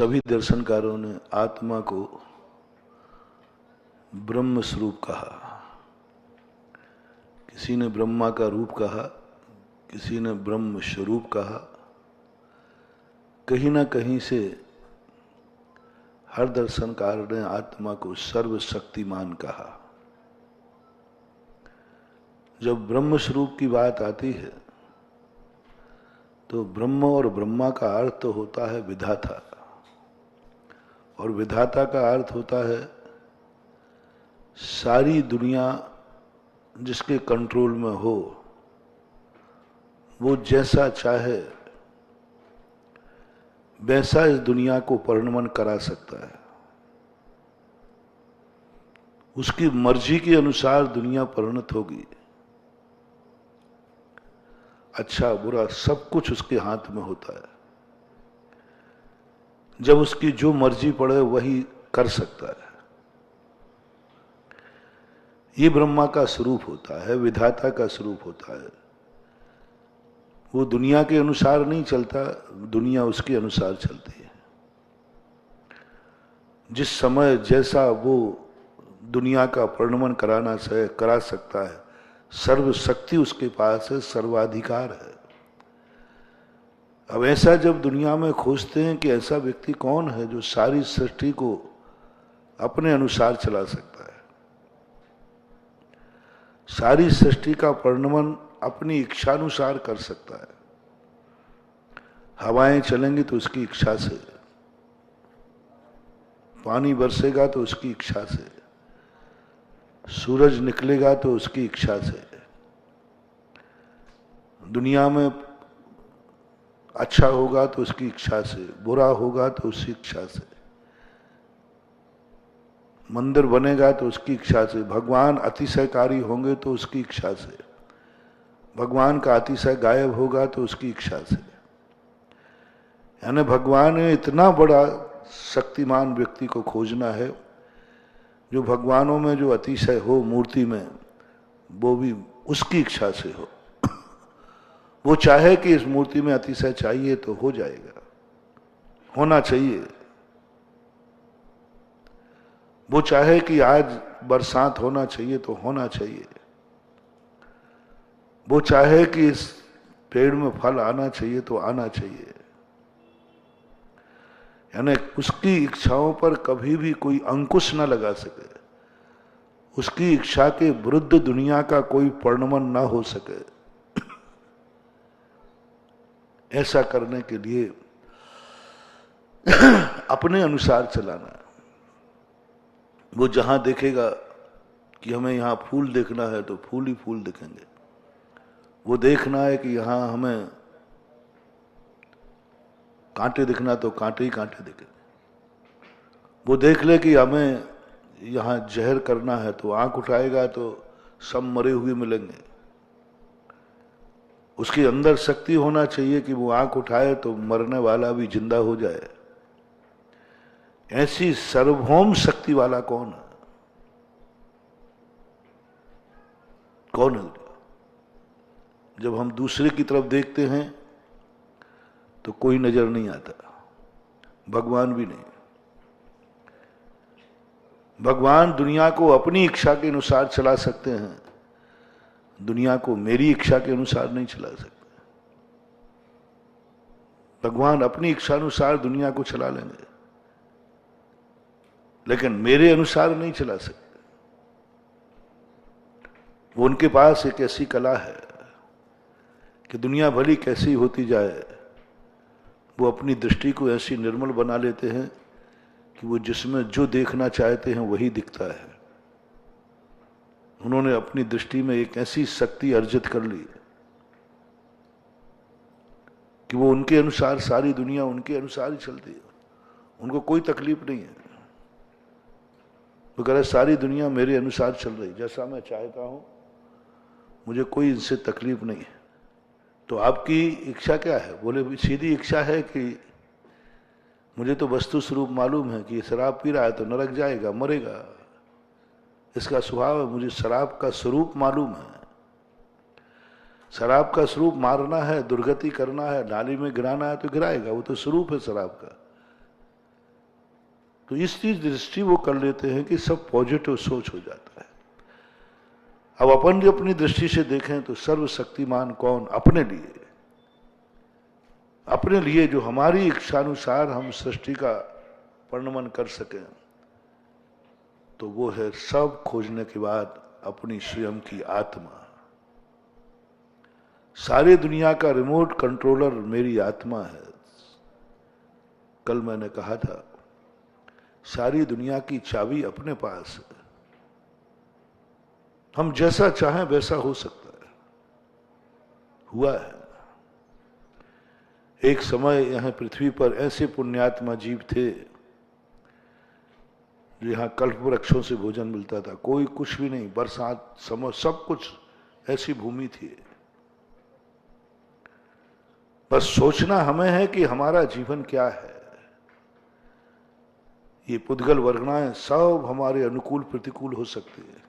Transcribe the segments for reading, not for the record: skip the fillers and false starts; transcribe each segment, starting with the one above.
सभी दर्शनकारों ने आत्मा को ब्रह्म स्वरूप कहा। किसी ने ब्रह्मा का रूप कहा, किसी ने ब्रह्म स्वरूप कहा। कहीं ना कहीं से हर दर्शनकार ने आत्मा को सर्वशक्तिमान कहा। जब ब्रह्म स्वरूप की बात आती है तो ब्रह्म और ब्रह्मा का अर्थ तो होता है विधाता, और विधाता का अर्थ होता है सारी दुनिया जिसके कंट्रोल में हो, वो जैसा चाहे वैसा इस दुनिया को परिणमन करा सकता है। उसकी मर्जी के अनुसार दुनिया परिणत होगी। अच्छा बुरा सब कुछ उसके हाथ में होता है। जब उसकी जो मर्जी पड़े वही कर सकता है। ये ब्रह्मा का स्वरूप होता है, विधाता का स्वरूप होता है। वो दुनिया के अनुसार नहीं चलता, दुनिया उसके अनुसार चलती है। जिस समय जैसा वो दुनिया का परिणमन करा सकता है, सर्वशक्ति उसके पास है, सर्वाधिकार है। अब ऐसा जब दुनिया में खोजते हैं कि ऐसा व्यक्ति कौन है जो सारी सृष्टि को अपने अनुसार चला सकता है, सारी सृष्टि का परिणमन अपनी इच्छानुसार कर सकता है। हवाएं चलेंगी तो उसकी इच्छा से, पानी बरसेगा तो उसकी इच्छा से, सूरज निकलेगा तो उसकी इच्छा से। दुनिया में अच्छा होगा तो उसकी इच्छा से, बुरा होगा तो उसकी इच्छा से। मंदिर बनेगा तो उसकी इच्छा से, भगवान अतिशयकारी होंगे तो उसकी इच्छा से, भगवान का अतिशय गायब होगा तो उसकी इच्छा से। यानी भगवान ने इतना बड़ा शक्तिमान व्यक्ति को खोजना है जो भगवानों में जो अतिशय हो मूर्ति में, वो भी उसकी इच्छा से हो। वो चाहे कि इस मूर्ति में अतिशय चाहिए तो हो जाएगा, होना चाहिए। वो चाहे कि आज बरसात होना चाहिए तो होना चाहिए। वो चाहे कि इस पेड़ में फल आना चाहिए तो आना चाहिए। यानी उसकी इच्छाओं पर कभी भी कोई अंकुश न लगा सके, उसकी इच्छा के विरुद्ध दुनिया का कोई परिणमन न हो सके। ऐसा करने के लिए अपने अनुसार चलाना। वो जहां देखेगा कि हमें यहां फूल देखना है तो फूल ही फूल दिखेंगे। वो देखना है कि यहां हमें कांटे दिखना तो कांटे ही कांटे दिखेंगे। वो देख ले कि हमें यहां जहर करना है तो आंख उठाएगा तो सब मरे हुए मिलेंगे। उसके अंदर शक्ति होना चाहिए कि वो आंख उठाए तो मरने वाला भी जिंदा हो जाए। ऐसी सार्वभौम शक्ति वाला कौन है? कौन है? जब हम दूसरे की तरफ देखते हैं तो कोई नजर नहीं आता, भगवान भी नहीं। भगवान दुनिया को अपनी इच्छा के अनुसार चला सकते हैं, दुनिया को मेरी इच्छा के अनुसार नहीं चला सकते। भगवान अपनी इच्छा अनुसार दुनिया को चला लेंगे, लेकिन मेरे अनुसार नहीं चला सकते। वो उनके पास एक ऐसी कला है कि दुनिया भली कैसी होती जाए, वो अपनी दृष्टि को ऐसी निर्मल बना लेते हैं कि वो जिसमें जो देखना चाहते हैं वही दिखता है। उन्होंने अपनी दृष्टि में एक ऐसी शक्ति अर्जित कर ली कि वो उनके अनुसार, सारी दुनिया उनके अनुसार ही चलती है। उनको कोई तकलीफ नहीं है। वो कह रहे सारी दुनिया मेरे अनुसार चल रही, जैसा मैं चाहता हूं, मुझे कोई इनसे तकलीफ नहीं है। तो आपकी इच्छा क्या है? बोले सीधी इच्छा है कि मुझे तो वस्तु स्वरूप मालूम है कि शराब पी रहा है तो नरक जाएगा, मरेगा, इसका स्वभाव है। मुझे शराब का स्वरूप मालूम है। शराब का स्वरूप मारना है, दुर्गति करना है, नाली में गिराना है तो गिराएगा, वो तो स्वरूप है शराब का। तो इस चीज दृष्टि वो कर लेते हैं कि सब पॉजिटिव सोच हो जाता है। अब अपन जो अपनी दृष्टि से देखें तो सर्वशक्तिमान कौन? अपने लिए जो हमारी इच्छानुसार हम सृष्टि का वर्णन कर सकें, तो वो है सब खोजने के बाद अपनी स्वयं की आत्मा। सारी दुनिया का रिमोट कंट्रोलर मेरी आत्मा है। कल मैंने कहा था सारी दुनिया की चाबी अपने पास है, हम जैसा चाहें वैसा हो सकता है, हुआ है। एक समय यहां पृथ्वी पर ऐसे पुण्यात्मा जीव थे जो यहां कल्प वृक्षों से भोजन मिलता था, कोई कुछ भी नहीं, बरसात समय सब कुछ, ऐसी भूमि थी। बस सोचना हमें है कि हमारा जीवन क्या है। ये पुद्गल वर्गणाएं सब हमारे अनुकूल प्रतिकूल हो सकती है।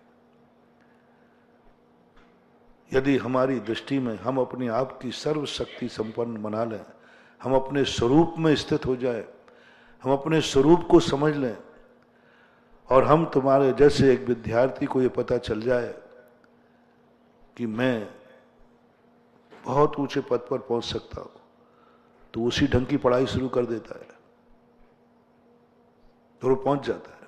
यदि हमारी दृष्टि में हम अपने आप की सर्वशक्ति संपन्न बना लें, हम अपने स्वरूप में स्थित हो जाए, हम अपने स्वरूप को समझ लें, और हम तुम्हारे जैसे एक विद्यार्थी को ये पता चल जाए कि मैं बहुत ऊंचे पद पर पहुंच सकता हूं, तो उसी ढंग की पढ़ाई शुरू कर देता है और वो पहुंच जाता है।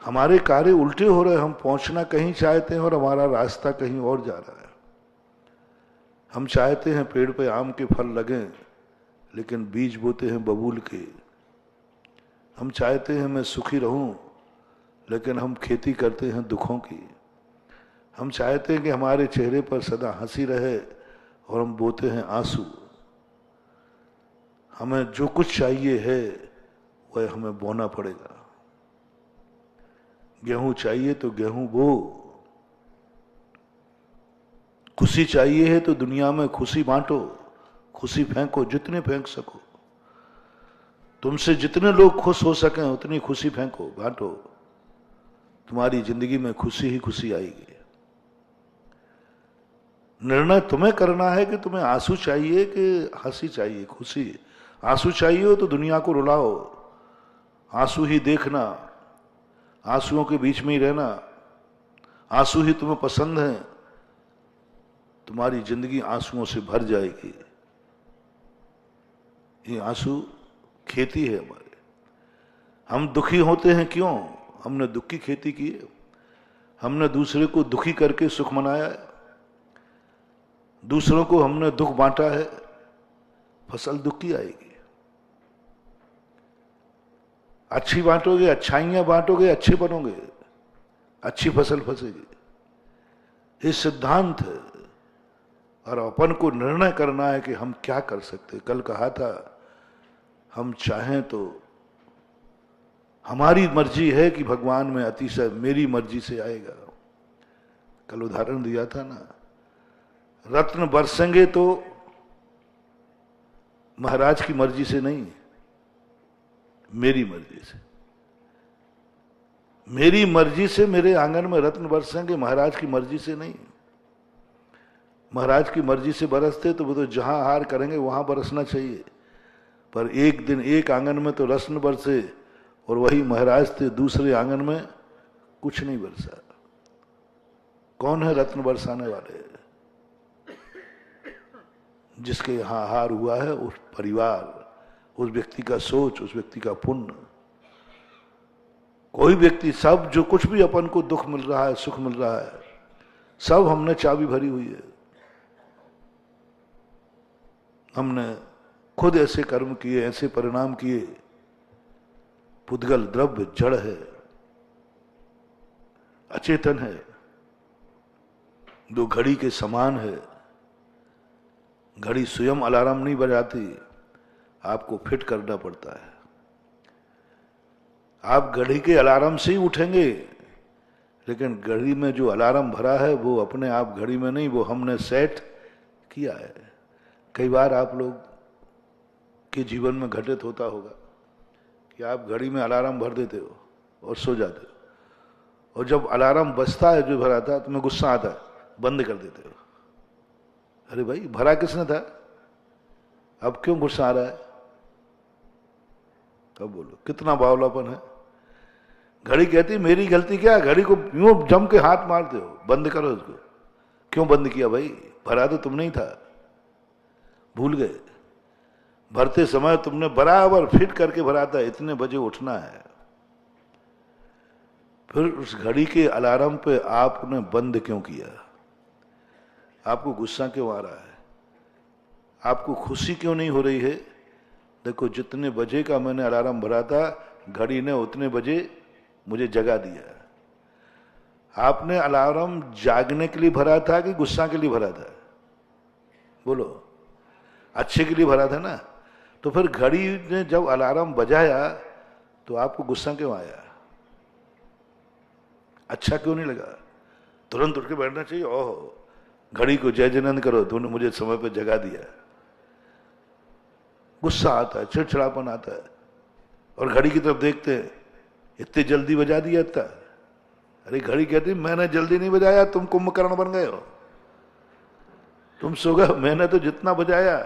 हमारे कार्य उल्टे हो रहे, हम पहुंचना कहीं चाहते हैं और हमारा रास्ता कहीं और जा रहा है। हम चाहते हैं पेड़ पे आम के फल लगें, लेकिन बीज बोते हैं बबूल के। हम चाहते हैं मैं सुखी रहूं, लेकिन हम खेती करते हैं दुखों की। हम चाहते हैं कि हमारे चेहरे पर सदा हंसी रहे, और हम बोते हैं आंसू। हमें जो कुछ चाहिए है वह हमें बोना पड़ेगा। गेहूं चाहिए तो गेहूं बो, खुशी चाहिए है तो दुनिया में खुशी बांटो, खुशी फेंको जितने फेंक सको। तुमसे जितने लोग खुश हो सकें उतनी खुशी फेंको, बांटो। तुम्हारी जिंदगी में खुशी ही खुशी आएगी। निर्णय तुम्हें करना है कि तुम्हें आंसू चाहिए कि हंसी चाहिए, खुशी। आंसू चाहिए हो तो दुनिया को रुलाओ, आंसू ही देखना, आंसुओं के बीच में ही रहना, आंसू ही तुम्हें पसंद है, तुम्हारी जिंदगी आंसुओं से भर जाएगी। ये आंसू खेती है हमारे। हम दुखी होते हैं क्यों? हमने दुख की खेती की है। हमने दूसरे को दुखी करके सुख मनाया है, दूसरों को हमने दुख बांटा है, फसल दुख की आएगी। अच्छी बांटोगे, अच्छाइयां बांटोगे, अच्छे बनोगे, अच्छी फसल फंसेगी। ये सिद्धांत है, और अपन को निर्णय करना है कि हम क्या कर सकते। कल कहा था हम चाहें तो हमारी मर्जी है कि भगवान में अतिशय मेरी मर्जी से आएगा। कल उदाहरण दिया था ना, रत्न बरसेंगे तो महाराज की मर्जी से नहीं, मेरी मर्जी से। मेरी मर्जी से मेरे आंगन में रत्न बरसेंगे, महाराज की मर्जी से नहीं। महाराज की मर्जी से बरसते तो वो तो जहां हार करेंगे वहां बरसना चाहिए, पर एक दिन एक आंगन में तो रत्न बरसे और वही महाराज थे दूसरे आंगन में कुछ नहीं बरसा। कौन है रत्न बरसाने वाले? जिसके यहां हार हुआ है उस परिवार, उस व्यक्ति का सोच, उस व्यक्ति का पुण्य। कोई व्यक्ति, सब जो कुछ भी अपन को दुख मिल रहा है, सुख मिल रहा है, सब हमने चाबी भरी हुई है। हमने खुद ऐसे कर्म किए, ऐसे परिणाम किए। पुद्गल द्रव्य जड़ है, अचेतन है, दो घड़ी के समान है। घड़ी स्वयं अलार्म नहीं बजाती, आपको फिट करना पड़ता है। आप घड़ी के अलार्म से ही उठेंगे, लेकिन घड़ी में जो अलार्म भरा है वो अपने आप घड़ी में नहीं, वो हमने सेट किया है। कई बार आप लोग के जीवन में घटित होता होगा कि आप घड़ी में अलार्म भर देते हो और सो जाते हो, और जब अलार्म बजता है जो भरा था, तुम्हें गुस्सा आता है, बंद कर देते हो। अरे भाई, भरा किसने था? अब क्यों गुस्सा आ रहा है? अब बोलो कितना बावलापन है। घड़ी कहती मेरी गलती क्या, घड़ी को यूं जम के हाथ मारते हो, बंद करो उसको। क्यों बंद किया भाई, भरा तो तुम नहीं था, भूल गए। भरते समय तुमने बराबर फिट करके भरा था, इतने बजे उठना है। फिर उस घड़ी के अलार्म पे आपने बंद क्यों किया? आपको गुस्सा क्यों आ रहा है? आपको खुशी क्यों नहीं हो रही है? देखो जितने बजे का मैंने अलार्म भरा था, घड़ी ने उतने बजे मुझे जगा दिया। आपने अलार्म जागने के लिए भरा था कि गुस्सा के लिए भरा था? बोलो, अच्छे के लिए भरा था ना। तो फिर घड़ी ने जब अलार्म बजाया तो आपको गुस्सा क्यों आया? अच्छा क्यों नहीं लगा? तुरंत उठ के बैठना चाहिए, ओह घड़ी को जय जयनंद करो, तूने मुझे समय पर जगा दिया। गुस्सा आता है, चिड़चिड़ापन आता है, और घड़ी की तरफ देखते हैं, इतनी जल्दी बजा दिया इतना। अरे घड़ी कहती मैंने जल्दी नहीं बजाया, तुम कुंभकर्ण बन गए हो, तुम सो गए, मैंने तो जितना बजाया।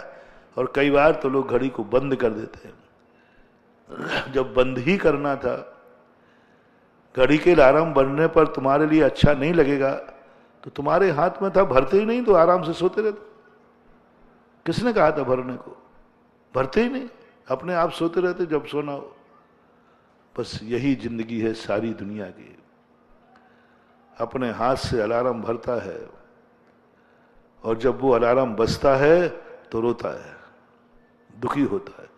और कई बार तो लोग घड़ी को बंद कर देते हैं। जब बंद ही करना था, घड़ी के अलार्म बनने पर तुम्हारे लिए अच्छा नहीं लगेगा तो तुम्हारे हाथ में था, भरते ही नहीं तो आराम से सोते रहते। किसने कहा था भरने को? भरते ही नहीं, अपने आप सोते रहते जब सोना हो। बस यही जिंदगी है सारी दुनिया की। अपने हाथ से अलार्म भरता है और जब वो अलार्म बजता है तो रोता है, दुखी होता है।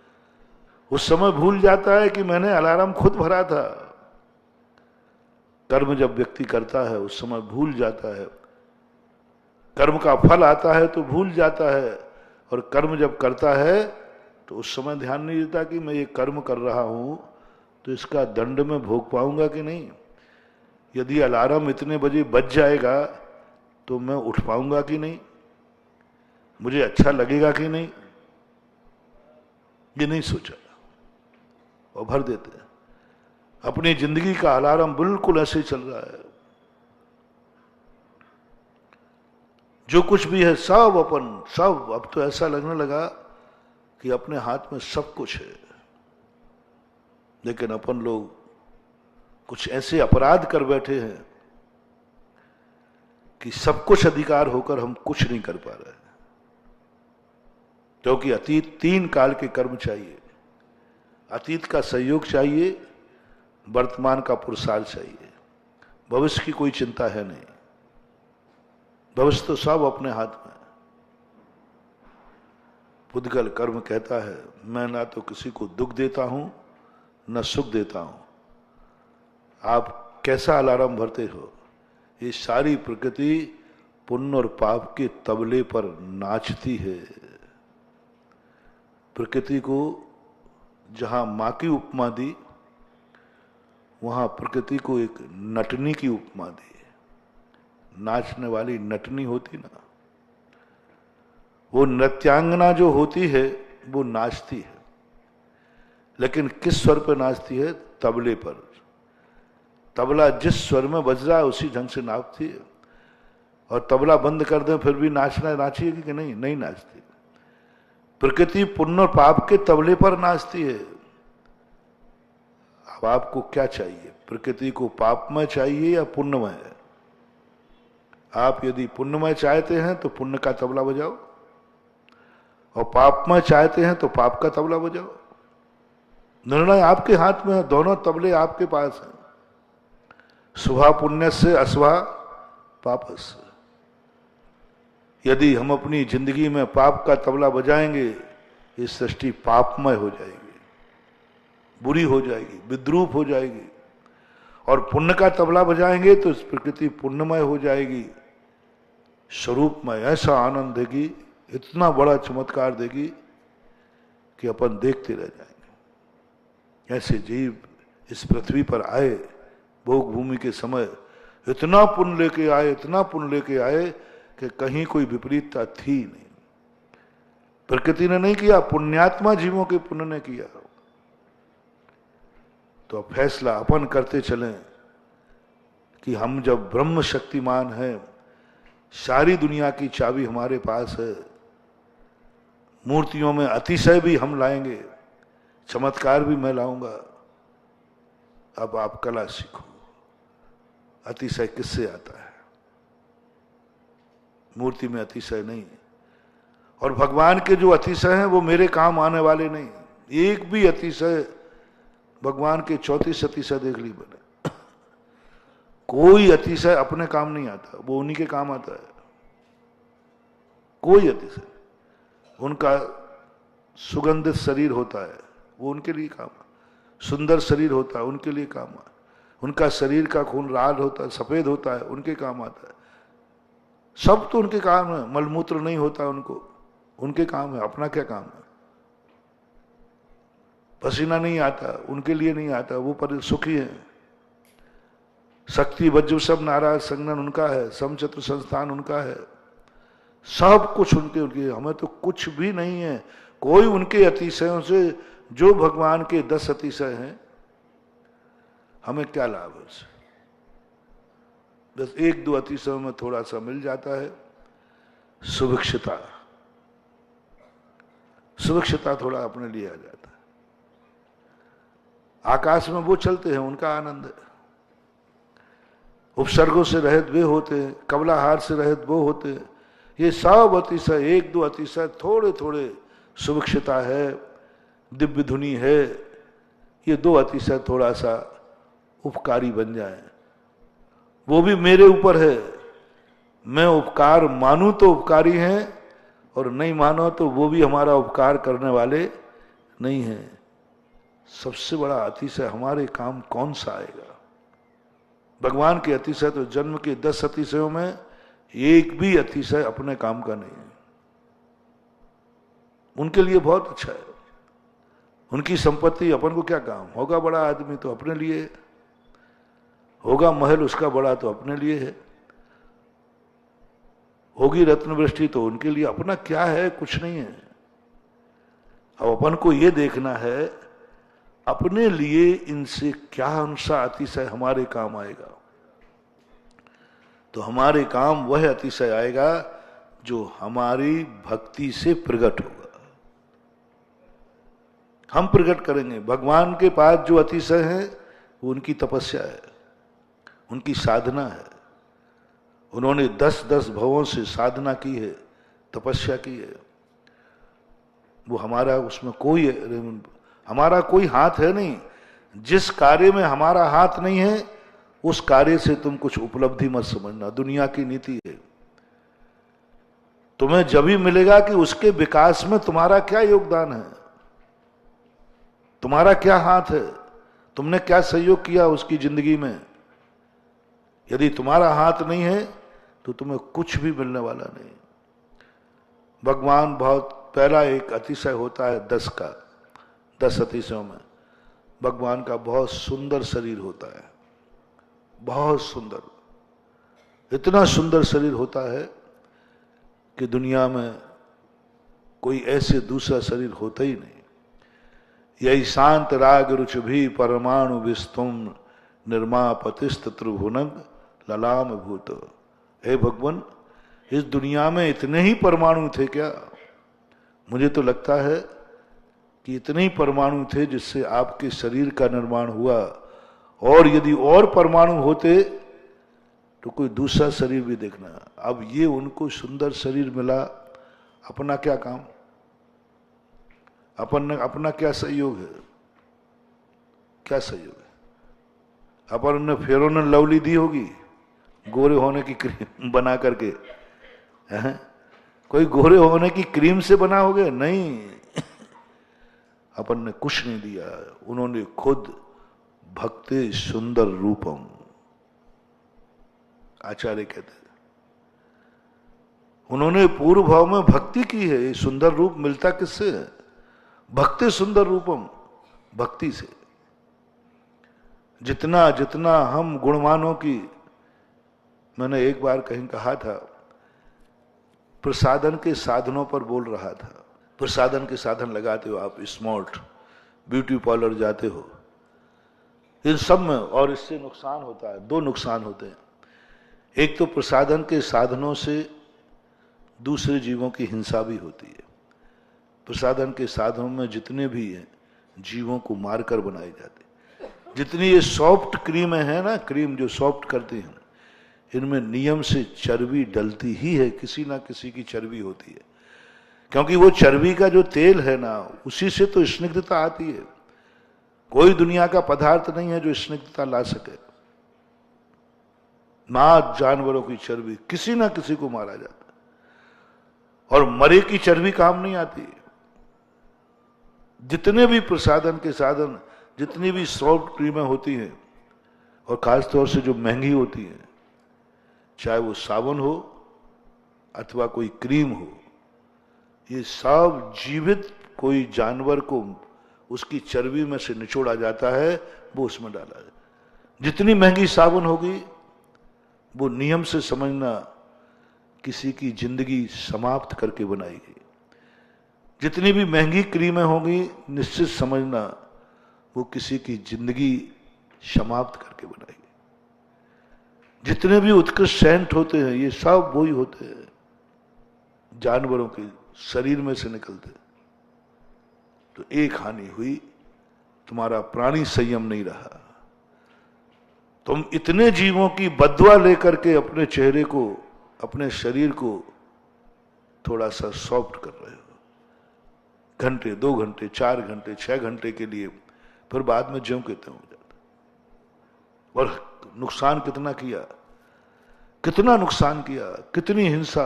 उस समय भूल जाता है कि मैंने अलार्म खुद भरा था। कर्म जब व्यक्ति करता है उस समय भूल जाता है, कर्म का फल आता है तो भूल जाता है। और कर्म जब करता है तो उस समय ध्यान नहीं देता कि मैं ये कर्म कर रहा हूं तो इसका दंड मैं भोग पाऊंगा कि नहीं। यदि अलार्म इतने बजे बज जाएगा तो मैं उठ पाऊंगा कि नहीं, मुझे अच्छा लगेगा कि नहीं, ये नहीं सोचा और भर देते हैं। अपनी जिंदगी का अलार्म बिल्कुल ऐसे ही चल रहा है। जो कुछ भी है सब अपन, सब अब तो ऐसा लगने लगा कि अपने हाथ में सब कुछ है। लेकिन अपन लोग कुछ ऐसे अपराध कर बैठे हैं कि सब कुछ अधिकार होकर हम कुछ नहीं कर पा रहे हैं। क्योंकि अतीत 3 काल के कर्म चाहिए, अतीत का सहयोग चाहिए, वर्तमान का पुरुषार्थ चाहिए, भविष्य की कोई चिंता है नहीं। भविष्य तो सब अपने हाथ में। पुद्गल कर्म कहता है मैं ना तो किसी को दुख देता हूं न सुख देता हूं। आप कैसा अलार्म भरते हो? ये सारी प्रकृति पुण्य और पाप के तबले पर नाचती है। प्रकृति को जहां मां की उपमा दी, वहां प्रकृति को एक नटनी की उपमा दी। नाचने वाली नटनी होती ना, वो नृत्यांगना जो होती है वो नाचती है, लेकिन किस स्वर पर नाचती है? तबले पर। तबला जिस स्वर में बज रहा है उसी ढंग से नाचती है। और तबला बंद कर दें फिर भी नाचना नाचेगी कि नहीं? नहीं नाचती। प्रकृति पुण्य और पाप के तबले पर नाचती है। अब आपको क्या चाहिए? प्रकृति को पापमय चाहिए या पुण्यमय? आप यदि पुण्यमय चाहते हैं तो पुण्य का तबला बजाओ, और पापमय चाहते हैं तो पाप का तबला बजाओ। निर्णय आपके हाथ में है, दोनों तबले आपके पास हैं। शुभा पुण्य से अशुभा पापस। यदि हम अपनी जिंदगी में पाप का तबला बजाएंगे, ये सृष्टि पापमय हो जाएगी, बुरी हो जाएगी, विद्रूप हो जाएगी। और पुण्य का तबला बजाएंगे तो इस प्रकृति पुण्यमय हो जाएगी, स्वरूपमय। ऐसा आनंद देगी, इतना बड़ा चमत्कार देगी कि अपन देखते रह जाएंगे। ऐसे जीव इस पृथ्वी पर आए, भोग भूमि के समय इतना पुण्य लेके आए, इतना पुण्य लेके आए कि कहीं कोई विपरीतता थी नहीं। प्रकृति ने नहीं किया, पुण्यात्मा जीवों के पुण्य ने किया। तो अब फैसला अपन करते चलें कि हम जब ब्रह्म शक्तिमान हैं, सारी दुनिया की चाबी हमारे पास है, मूर्तियों में अतिशय भी हम लाएंगे, चमत्कार भी मैं लाऊंगा, अब आप कला सीखो। अतिशय किससे आता है? मूर्ति में अतिशय नहीं। और भगवान के जो अतिशय हैं वो मेरे काम आने वाले नहीं। एक भी अतिशय, भगवान के 34 अतिशय देख ली मैंने, कोई अतिशय अपने काम नहीं आता, वो उन्हीं के काम आता है। कोई अतिशय, उनका सुगंधित शरीर होता है वो उनके लिए काम है, सुंदर शरीर होता है उनके लिए काम है, उनका शरीर का खून लाल होता है, सफेद होता है, उनके काम आता है। सब तो उनके काम है। मलमूत्र नहीं होता उनको, उनके काम है। अपना क्या काम है? पसीना नहीं आता, उनके लिए नहीं आता, वो पर सुखी है। शक्ति वज्र सब नाराज संगन उनका है, समचतुर संस्थान उनका है, सब कुछ उनके। हमें तो कुछ भी नहीं है। कोई उनके अतिशयों से, जो भगवान के 10 अतिशय हैं, हमें क्या लाभ है उससे? बस 1-2 अतिशयों में थोड़ा सा मिल जाता है, सुभिक्षता। सुभिक्षता थोड़ा अपने लिए आ जाता है। आकाश में वो चलते हैं, उनका आनंद है। उपसर्गों से रहित वे होते हैं, कबलाहार से रहित वो होते हैं। ये सब अतिशय, 1-2 अतिशय, थोड़े थोड़े सुभिक्षता है, दिव्य धुनी है, ये 2 अतिशय थोड़ा सा उपकारी बन जाए, वो भी मेरे ऊपर है। मैं उपकार मानूं तो उपकारी हैं, और नहीं मानो तो वो भी हमारा उपकार करने वाले नहीं हैं। सबसे बड़ा अतिशय हमारे काम कौन सा आएगा? भगवान के अतिशय तो जन्म के 10 अतिशयों में एक भी अतिशय अपने काम का नहीं है। उनके लिए बहुत अच्छा है। उनकी संपत्ति अपन को क्या काम? होगा बड़ा आदमी तो अपने लिए है, होगा महल उसका बड़ा तो अपने लिए है, होगी रत्न वृष्टि तो उनके लिए। अपना क्या है? कुछ नहीं है। अब अपन को ये देखना है अपने लिए इनसे क्या अंशा अतिशय हमारे काम आएगा। तो हमारे काम वह अतिशय आएगा जो हमारी भक्ति से प्रकट होगा। हम प्रकट करेंगे। भगवान के पास जो अतिशय है वो उनकी तपस्या है, उनकी साधना है। उन्होंने 10-10 भवों से साधना की है, तपस्या की है। वो हमारा उसमें कोई, हमारा कोई हाथ है नहीं। जिस कार्य में हमारा हाथ नहीं है उस कार्य से तुम कुछ उपलब्धि मत समझना। दुनिया की नीति है। तुम्हें जब भी मिलेगा कि उसके विकास में तुम्हारा क्या योगदान है, तुम्हारा क्या हाथ है, तुमने क्या सहयोग किया उसकी जिंदगी में। यदि तुम्हारा हाथ नहीं है तो तुम्हें कुछ भी मिलने वाला नहीं। भगवान बहुत पहला एक अतिशय होता है 10 का, 10 अतिशयों में भगवान का बहुत सुंदर शरीर होता है, बहुत सुंदर। इतना सुंदर शरीर होता है कि दुनिया में कोई ऐसे दूसरा शरीर होता ही नहीं। यही शांत राग रुच भी परमाणु विस्तुम निर्मापतिस्त त्रिभुवनग ललाम भूत। हे भगवान, इस दुनिया में इतने ही परमाणु थे क्या? मुझे तो लगता है कि इतने ही परमाणु थे जिससे आपके शरीर का निर्माण हुआ। और यदि और परमाणु होते तो कोई दूसरा शरीर भी देखना। अब ये उनको सुंदर शरीर मिला, अपना क्या काम, अपना क्या सहयोग है? क्या सहयोग है? अपन ने फेरोन लवली दी होगी गोरे होने की क्रीम बना करके, है? कोई गोरे होने की क्रीम से बना होगे? नहीं, अपन ने कुछ नहीं दिया। उन्होंने खुद भक्ति सुंदर रूपम, आचार्य कहते हैं, उन्होंने पूर्व भाव में भक्ति की है। ये सुंदर रूप मिलता किससे है? भक्ति सुंदर रूपम, भक्ति से। जितना जितना हम गुणवानों की, मैंने एक बार कहीं कहा था, प्रसादन के साधनों पर बोल रहा था। प्रसादन के साधन लगाते हो आप, स्मार्ट ब्यूटी पार्लर जाते हो, इन सब में, और इससे नुकसान होता है। 2 नुकसान होते हैं। एक तो प्रसादन के साधनों से दूसरे जीवों की हिंसा भी होती है। प्रसादन के साधनों में जितने भी हैं, जीवों को मारकर बनाई जाती। जितनी ये सॉफ्ट क्रीमें हैं ना, क्रीम जो सॉफ्ट करती हैं, इनमें नियम से चर्बी डलती ही है, किसी ना किसी की चर्बी होती है, क्योंकि वो चर्बी का जो तेल है ना, उसी से तो स्निग्धता आती है। कोई दुनिया का पदार्थ नहीं है जो स्निग्धता ला सके। ना जानवरों की चर्बी, किसी ना किसी को मारा जाता है, और मरे की चर्बी काम नहीं आती। जितने भी प्रसाधन के साधन, जितनी भी सॉफ्ट क्रीमें होती हैं, और खासतौर से जो महंगी होती हैं, चाहे वो साबुन हो अथवा कोई क्रीम हो, ये सब जीवित कोई जानवर को उसकी चर्बी में से निचोड़ा जाता है, वो उसमें डाला है। जितनी महंगी साबुन होगी, वो नियम से समझना किसी की जिंदगी समाप्त करके बनाई गई। जितनी भी महंगी क्रीमें होंगी, निश्चित समझना वो किसी की जिंदगी समाप्त करके बनाई गई। जितने भी उत्कृष्ट सेंट होते हैं, ये सब वही होते हैं, जानवरों के शरीर में से निकलते। तो एक हानि हुई, तुम्हारा प्राणी संयम नहीं रहा। तुम इतने जीवों की बदवा लेकर के अपने चेहरे को, अपने शरीर को थोड़ा सा सॉफ्ट कर रहे हो, घंटे, 2 घंटे, 4 घंटे, 6 घंटे के लिए, फिर बाद में ज्यों के त्यों हो जाता। और नुकसान कितना किया, कितना नुकसान किया, कितनी हिंसा।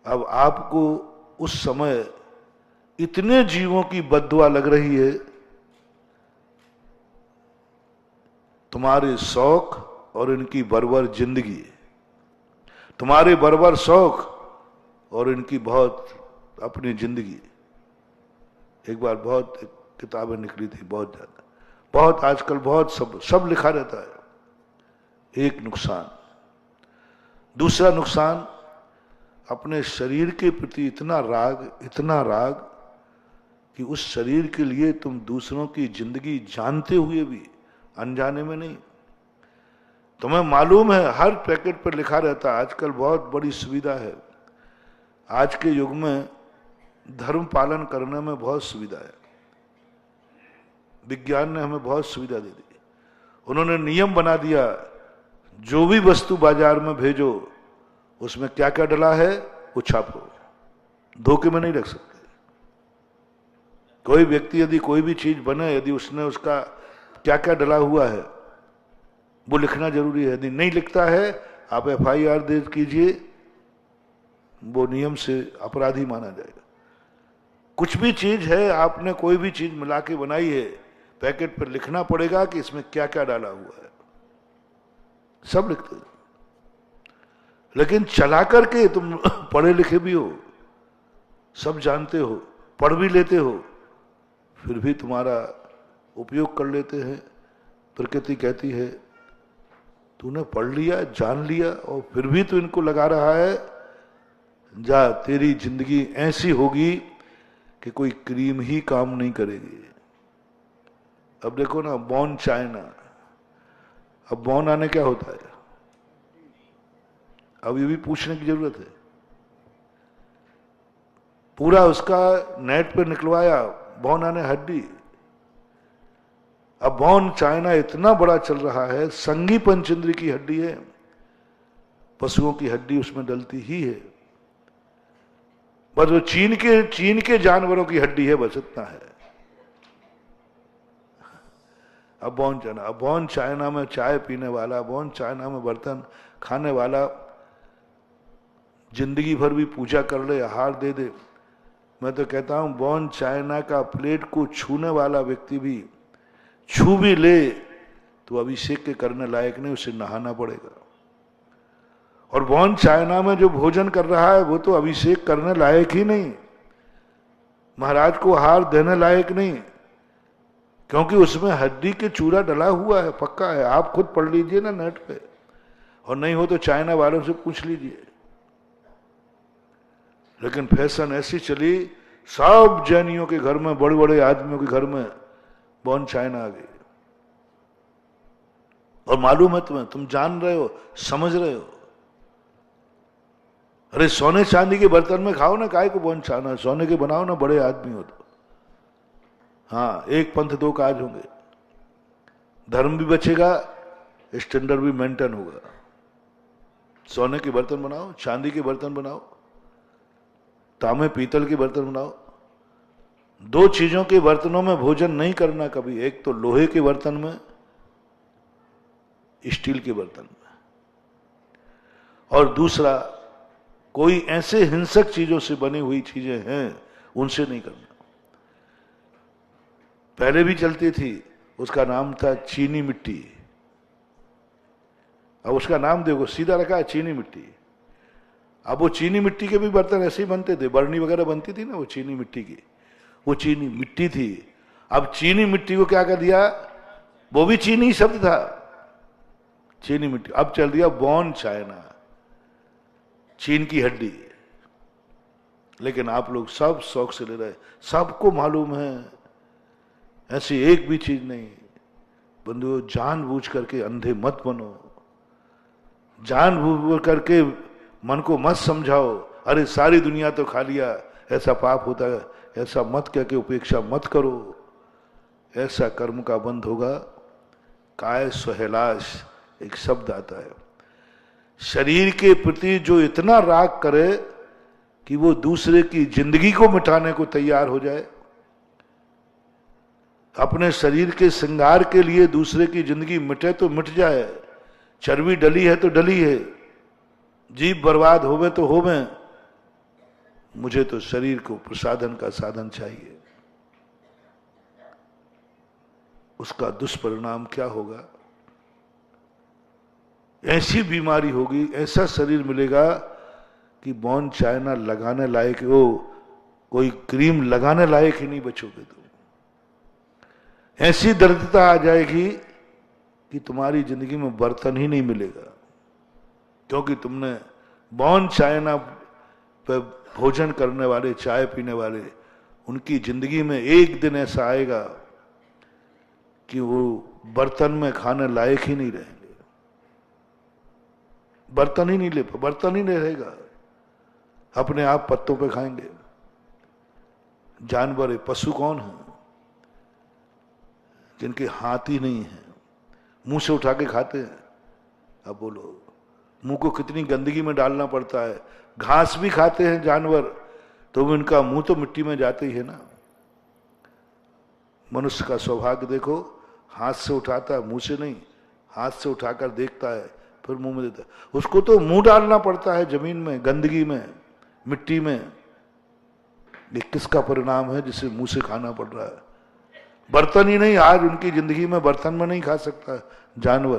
अब आपको उस समय इतने जीवों की बद्दुआ लग रही है, तुम्हारे शौक और इनकी बर्बर जिंदगी, तुम्हारे बर्बर शौक और इनकी बहुत अपनी जिंदगी। एक बार बहुत किताबें निकली थी, बहुत ज्यादा, बहुत आजकल बहुत सब लिखा रहता है। एक नुकसान। दूसरा नुकसान, अपने शरीर के प्रति इतना राग कि उस शरीर के लिए तुम दूसरों की जिंदगी जानते हुए भी अनजाने में नहीं। तुम्हें मालूम है, हर पैकेट पर लिखा रहता है। आजकल बहुत बड़ी सुविधा है, आज के युग में धर्म पालन करने में बहुत सुविधा है। विज्ञान ने हमें बहुत सुविधा दे दी। उन्होंने नियम बना दिया, जो भी वस्तु बाजार में भेजो, उसमें क्या क्या डला है वो छापो, धोखे में नहीं रख सकते। कोई व्यक्ति यदि कोई भी चीज बने, यदि उसने उसका क्या क्या डला हुआ है वो लिखना जरूरी है। यदि नहीं लिखता है, आप FIR दर्ज कीजिए, वो नियम से अपराधी माना जाएगा। कुछ भी चीज है, आपने कोई भी चीज मिला के बनाई है, पैकेट पर लिखना पड़ेगा कि इसमें क्या क्या डाला हुआ है, सब लिखते हैं। लेकिन चला करके तुम पढ़े लिखे भी हो, सब जानते हो, पढ़ भी लेते हो, फिर भी तुम्हारा उपयोग कर लेते हैं। प्रकृति कहती है तूने पढ़ लिया, जान लिया, और फिर भी तू इनको लगा रहा है, जा तेरी जिंदगी ऐसी होगी कि कोई क्रीम ही काम नहीं करेगी। अब देखो ना, बॉर्न चाइना, अब बॉर्न आने क्या होता है, अब ये भी पूछने की जरूरत है। पूरा उसका नेट पे निकलवाया, बॉर्न आने हड्डी। अब बॉर्न चाइना इतना बड़ा चल रहा है, संगी पंचेंद्र की हड्डी है, पशुओं की हड्डी उसमें डलती ही है। बस वो चीन के जानवरों की हड्डी है, बस इतना है। अब बॉर्न चाइना में चाय पीने वाला, बॉर्न चाइना में बर्तन खाने वाला, जिंदगी भर भी पूजा कर ले, हार दे दे। मैं तो कहता हूं, बॉर्न चाइना का प्लेट को छूने वाला व्यक्ति भी छू भी ले तो अभिषेक के करने लायक नहीं, उसे नहाना पड़ेगा। और बॉर्न चाइना में जो भोजन कर रहा है वो तो अभिषेक करने लायक ही नहीं, महाराज को हार देने लायक नहीं, क्योंकि उसमें हड्डी के चूरा डला हुआ है, पक्का है। आप खुद पढ़ लीजिए ना नेट पे, और नहीं हो तो चाइना वालों से पूछ लीजिए। लेकिन फैशन ऐसी चली, सब जैनियों के घर में, बड़े बड़े आदमियों के घर में बॉर्न चाइना आ गई। और मालूम है तुम्हें, तुम जान रहे हो, समझ रहे हो। अरे सोने चांदी के बर्तन में खाओ ना, काहे को बॉर्न चाइना, सोने के बनाओ ना, बड़े आदमी हो तो। हाँ, एक पंथ दो काज होंगे, धर्म भी बचेगा, स्टैंडर्ड भी मेंटेन होगा। सोने के बर्तन बनाओ, चांदी के बर्तन बनाओ, तांबे पीतल के बर्तन बनाओ। दो चीजों के बर्तनों में भोजन नहीं करना कभी, एक तो लोहे के बर्तन में, स्टील के बर्तन में, और दूसरा कोई ऐसे हिंसक चीजों से बनी हुई चीजें हैं उनसे नहीं करना। पहले भी चलती थी, उसका नाम था चीनी मिट्टी। अब उसका नाम देखो, सीधा रखा है चीनी मिट्टी। अब वो चीनी मिट्टी के भी बर्तन ऐसे ही बनते थे, बरनी वगैरह बनती थी ना वो चीनी मिट्टी की, वो चीनी मिट्टी थी। अब चीनी मिट्टी को क्या कर दिया, वो भी चीनी शब्द था, चीनी मिट्टी, अब चल दिया बॉर्न चाइना, चीन की हड्डी। लेकिन आप लोग सब शौक से ले रहे, सबको मालूम है ऐसी एक भी चीज नहीं। बंधुओं, जानबूझ करके अंधे मत बनो, जानबूझ करके मन को मत समझाओ अरे सारी दुनिया तो खा लिया, ऐसा पाप होता है, ऐसा मत कह के उपेक्षा मत करो। ऐसा कर्म का बंध होगा। काय स्वहलाश एक शब्द आता है, शरीर के प्रति जो इतना राग करे कि वो दूसरे की जिंदगी को मिटाने को तैयार हो जाए, अपने शरीर के श्रृंगार के लिए दूसरे की जिंदगी मिटे तो मिट जाए, चर्बी डली है तो डली है, जीव बर्बाद होवे तो होवे, मुझे तो शरीर को प्रसाधन का साधन चाहिए। उसका दुष्परिणाम क्या होगा, ऐसी बीमारी होगी, ऐसा शरीर मिलेगा कि बॉर्न चाइना लगाने लायक हो, कोई क्रीम लगाने लायक ही नहीं बचोगे तुम। ऐसी दरिद्रता आ जाएगी कि तुम्हारी जिंदगी में बर्तन ही नहीं मिलेगा, क्योंकि तुमने बॉर्न चाइना पे भोजन करने वाले, चाय पीने वाले, उनकी जिंदगी में एक दिन ऐसा आएगा कि वो बर्तन में खाने लायक ही नहीं रहेंगे, बर्तन ही नहीं रहेगा, अपने आप पत्तों पे खाएंगे। जानवर, पशु कौन है जिनके हाथ ही नहीं है, मुंह से उठा के खाते हैं? अब बोलो, मुंह को कितनी गंदगी में डालना पड़ता है। घास भी खाते हैं जानवर, तो उनका मुंह तो मिट्टी में जाते ही है ना। मनुष्य का सौभाग्य देखो, हाथ से उठाता है, मुंह से नहीं, हाथ से उठाकर देखता है फिर मुंह में देता है। उसको तो मुंह डालना पड़ता है जमीन में, गंदगी में, मिट्टी में। ये किसका परिणाम है जिसे मुंह से खाना पड़ रहा है? बर्तन ही नहीं, आज उनकी जिंदगी में बर्तन में नहीं खा सकता जानवर,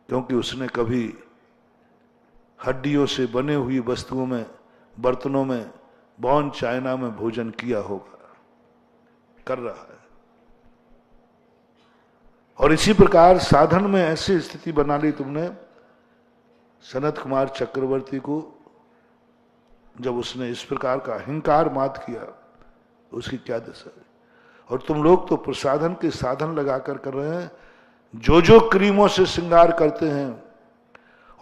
क्योंकि उसने कभी हड्डियों से बने हुई वस्तुओं में, बर्तनों में, बॉर्न चाइना में भोजन किया होगा, कर रहा है। और इसी प्रकार साधन में ऐसी स्थिति बना ली तुमने। सनत कुमार चक्रवर्ती को जब उसने इस प्रकार का अहंकार मात किया, उसकी क्या दशा है। और तुम लोग तो प्रसाधन के साधन लगाकर कर रहे हैं, जो क्रीमों से श्रृंगार करते हैं,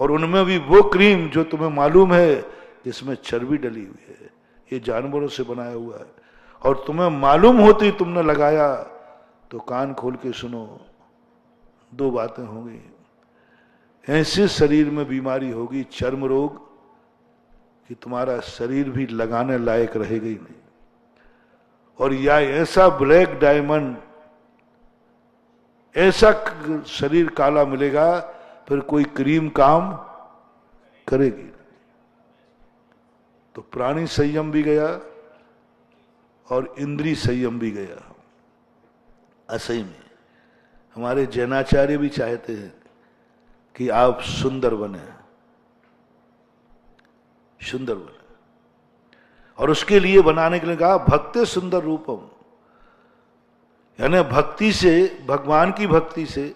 और उनमें भी वो क्रीम जो तुम्हें मालूम है जिसमें चर्बी डली हुई है, ये जानवरों से बनाया हुआ है, और तुम्हें मालूम होती तुमने लगाया तो कान खोल के सुनो, दो बातें होंगी। ऐसे शरीर में बीमारी होगी, चर्म रोग, कि तुम्हारा शरीर भी लगाने लायक रहेगा ही नहीं। और या ऐसा ब्लैक डायमंड, ऐसा शरीर काला मिलेगा, फिर कोई क्रीम काम करेगी। तो प्राणी संयम भी गया और इंद्रिय संयम भी गया। असही में हमारे जैनाचार्य भी चाहते हैं कि आप सुंदर बने, सुंदर बने, और उसके लिए बनाने के लिए कहा भक्ति सुंदर रूपम, यानी भक्ति से, भगवान की भक्ति से,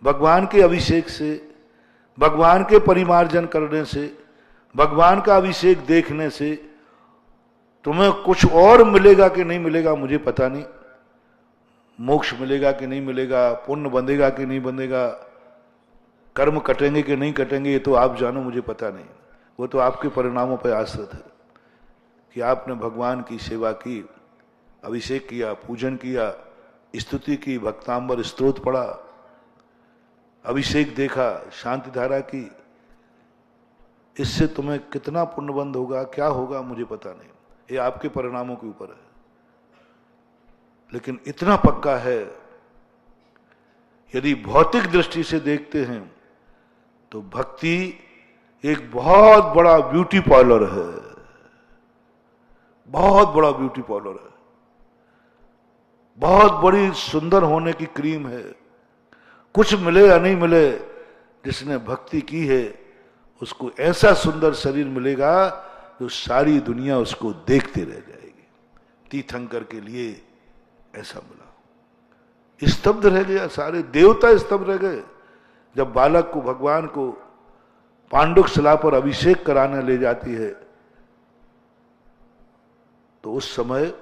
भगवान के अभिषेक से, भगवान के परिमार्जन करने से, भगवान का अभिषेक देखने से तुम्हें कुछ और मिलेगा कि नहीं मिलेगा मुझे पता नहीं, मोक्ष मिलेगा कि नहीं मिलेगा, पुण्य बंधेगा कि नहीं बंधेगा, कर्म कटेंगे कि नहीं कटेंगे, ये तो आप जानो, मुझे पता नहीं। वो तो आपके परिणामों पर आश्रित है कि आपने भगवान की सेवा की, अभिषेक किया, पूजन किया, स्तुति की, भक्तांबर स्तोत्र पढ़ा, अभिषेक देखा, शांति धारा की, इससे तुम्हें कितना पुण्यबंध होगा, क्या होगा मुझे पता नहीं, ये आपके परिणामों के ऊपर है। लेकिन इतना पक्का है, यदि भौतिक दृष्टि से देखते हैं तो भक्ति एक बहुत बड़ा ब्यूटी पार्लर है, बहुत बड़ा ब्यूटी पार्लर है, बहुत बड़ी सुंदर होने की क्रीम है। कुछ मिले या नहीं मिले, जिसने भक्ति की है उसको ऐसा सुंदर शरीर मिलेगा जो सारी दुनिया उसको देखते रह जाएगी। तीर्थंकर के लिए ऐसा मिला, स्तब्ध रह गया, सारे देवता स्तब्ध रह गए। जब बालक को भगवान को पांडुक शिला पर अभिषेक कराने ले जाती है तो उस समय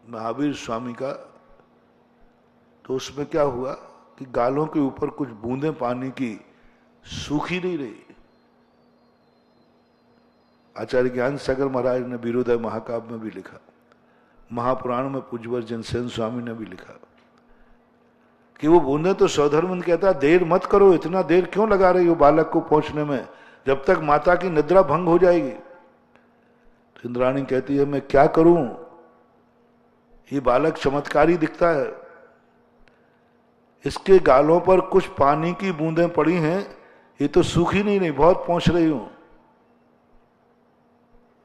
महावीर स्वामी का, तो उसमें क्या हुआ कि गालों के ऊपर कुछ बूंदें पानी की सूखी नहीं रही। आचार्य ज्ञान सागर महाराज ने वीरोदय महाकाव्य में भी लिखा, महापुराण में पूज्यवर जनसेन स्वामी ने भी लिखा कि वो बूंदे तो सौधर्मन कहता है देर मत करो, इतना देर क्यों लगा रही हो बालक को पहुंचने में, जब तक माता की निद्रा भंग हो जाएगी। तो इंद्राणी कहती है मैं क्या करूं, ये बालक चमत्कारी दिखता है, इसके गालों पर कुछ पानी की बूंदें पड़ी हैं, ये तो सूखी नहीं बहुत पहुंच रही हूं।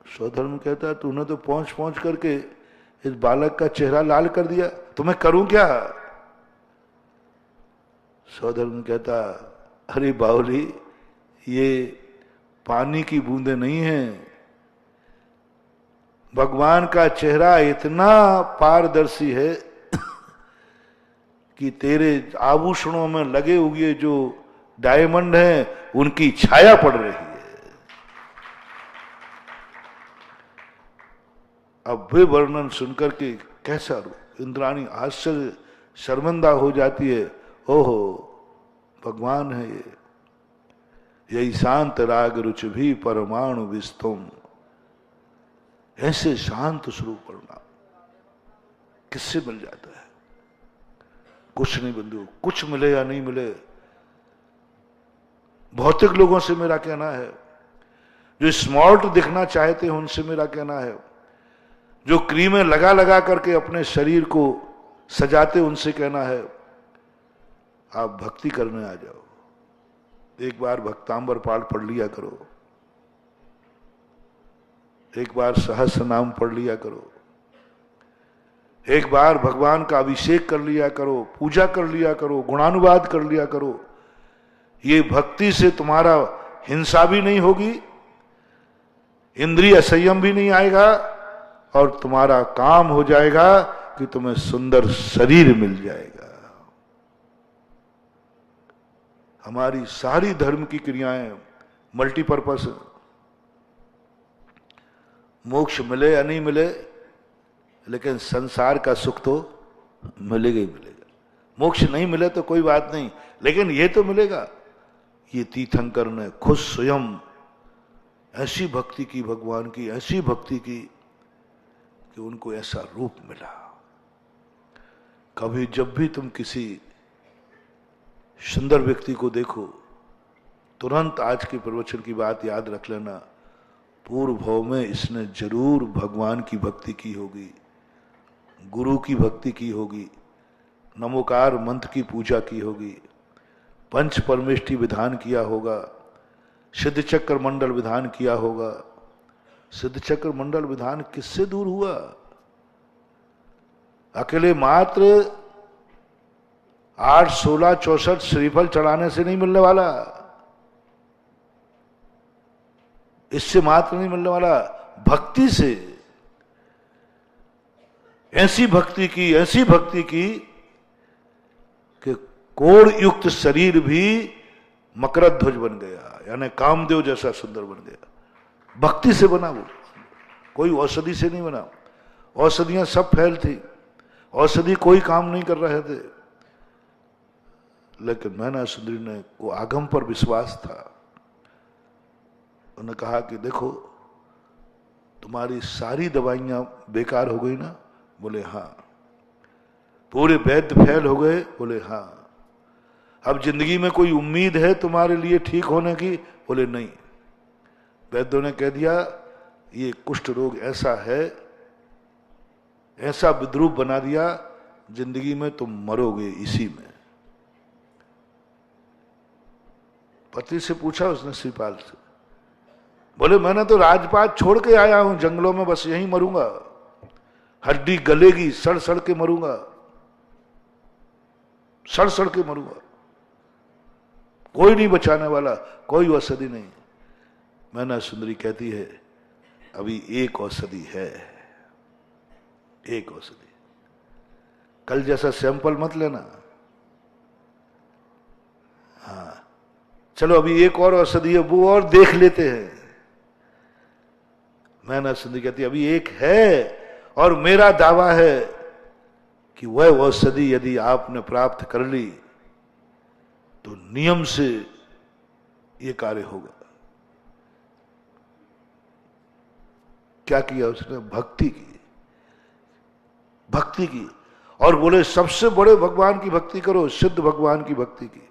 सौधर्म कहता है तूने तो पहुंच पहुंच करके इस बालक का चेहरा लाल कर दिया, तो मैं करूं क्या। सौधर्म कहता अरे बावली, ये पानी की बूंदें नहीं हैं, भगवान का चेहरा इतना पारदर्शी है कि तेरे आभूषणों में लगे हुए जो डायमंड हैं उनकी छाया पड़ रही है। अब वे वर्णन सुनकर के कैसा रूप, इंद्राणी आश्चर्य शर्मिंदा हो जाती है, ओहो भगवान है ये, यही शांत राग रुच भी परमाणु विस्तुम, ऐसे शांत स्वरूप परिणाम किससे मिल जाता है। कुछ नहीं बंधु, कुछ मिले या नहीं मिले, भौतिक लोगों से मेरा कहना है, जो स्मार्ट दिखना चाहते हैं उनसे मेरा कहना है, जो क्रीमें लगा लगा करके अपने शरीर को सजाते उनसे कहना है आप भक्ति करने आ जाओ, एक बार भक्तांबर पाठ पढ़ लिया करो, एक बार सहस्र नाम पढ़ लिया करो, एक बार भगवान का अभिषेक कर लिया करो, पूजा कर लिया करो, गुणानुवाद कर लिया करो। ये भक्ति से तुम्हारा हिंसा भी नहीं होगी, इंद्रिय संयम भी नहीं आएगा, और तुम्हारा काम हो जाएगा कि तुम्हें सुंदर शरीर मिल जाएगा। हमारी सारी धर्म की क्रियाएं मल्टीपर्पस, मोक्ष मिले या नहीं मिले, लेकिन संसार का सुख तो मिलेगा ही मिलेगा। मोक्ष नहीं मिले तो कोई बात नहीं, लेकिन ये तो मिलेगा। ये तीर्थंकर ने खुद स्वयं ऐसी भक्ति की, भगवान की ऐसी भक्ति की कि उनको ऐसा रूप मिला। कभी जब भी तुम किसी सुंदर व्यक्ति को देखो, तुरंत आज के प्रवचन की बात याद रख लेना, पूर्व भाव में इसने जरूर भगवान की भक्ति की होगी, गुरु की भक्ति की होगी, नमोकार मंत्र की पूजा की होगी, पंच परमेष्टि विधान किया होगा, सिद्ध चक्र मंडल विधान किया होगा। सिद्ध चक्र मंडल विधान किससे दूर हुआ? अकेले मात्र 8, 16, 64 श्रीफल चढ़ाने से नहीं मिलने वाला, इससे मात्र नहीं मिलने वाला, भक्ति से। ऐसी भक्ति की, ऐसी भक्ति की कि कोण युक्त शरीर भी मकरध्वज ध्वज बन गया, यानी कामदेव जैसा सुंदर बन गया। भक्ति से बना वो, कोई औषधि से नहीं बना। औषधियां सब फैल थी, औषधि कोई काम नहीं कर रहे थे, लेकिन मैना सुंदरी ने को आगम पर विश्वास था। उन्होंने कहा कि देखो तुम्हारी सारी दवाइयां बेकार हो गई ना, बोले हाँ। पूरे वैद्य फेल हो गए? बोले हाँ। अब जिंदगी में कोई उम्मीद है तुम्हारे लिए ठीक होने की? बोले नहीं। वैद्यों ने कह दिया ये कुष्ठ रोग ऐसा है, ऐसा विद्रूप बना दिया, जिंदगी में तुम मरोगे इसी में। पति से पूछा उसने श्रीपाल से, बोले मैंने तो राजपाट छोड़ के आया हूं, जंगलों में बस यहीं मरूंगा, हड्डी गलेगी, सड़ सड़ के मरूंगा, सड़ सड़ के मरूंगा, कोई नहीं बचाने वाला, कोई औषधि नहीं। मैना सुंदरी कहती है अभी एक औषधि है, एक औषधि। कल जैसा सैंपल मत लेना, हाँ चलो अभी एक और औषधि है, वो और देख लेते हैं। मैना सुंदरी कहती है अभी एक है और मेरा दावा है कि वह औषधि यदि आपने प्राप्त कर ली तो नियम से यह कार्य होगा। क्या किया उसने? भक्ति की, भक्ति की। और बोले सबसे बड़े भगवान की भक्ति करो, सिद्ध भगवान की भक्ति की,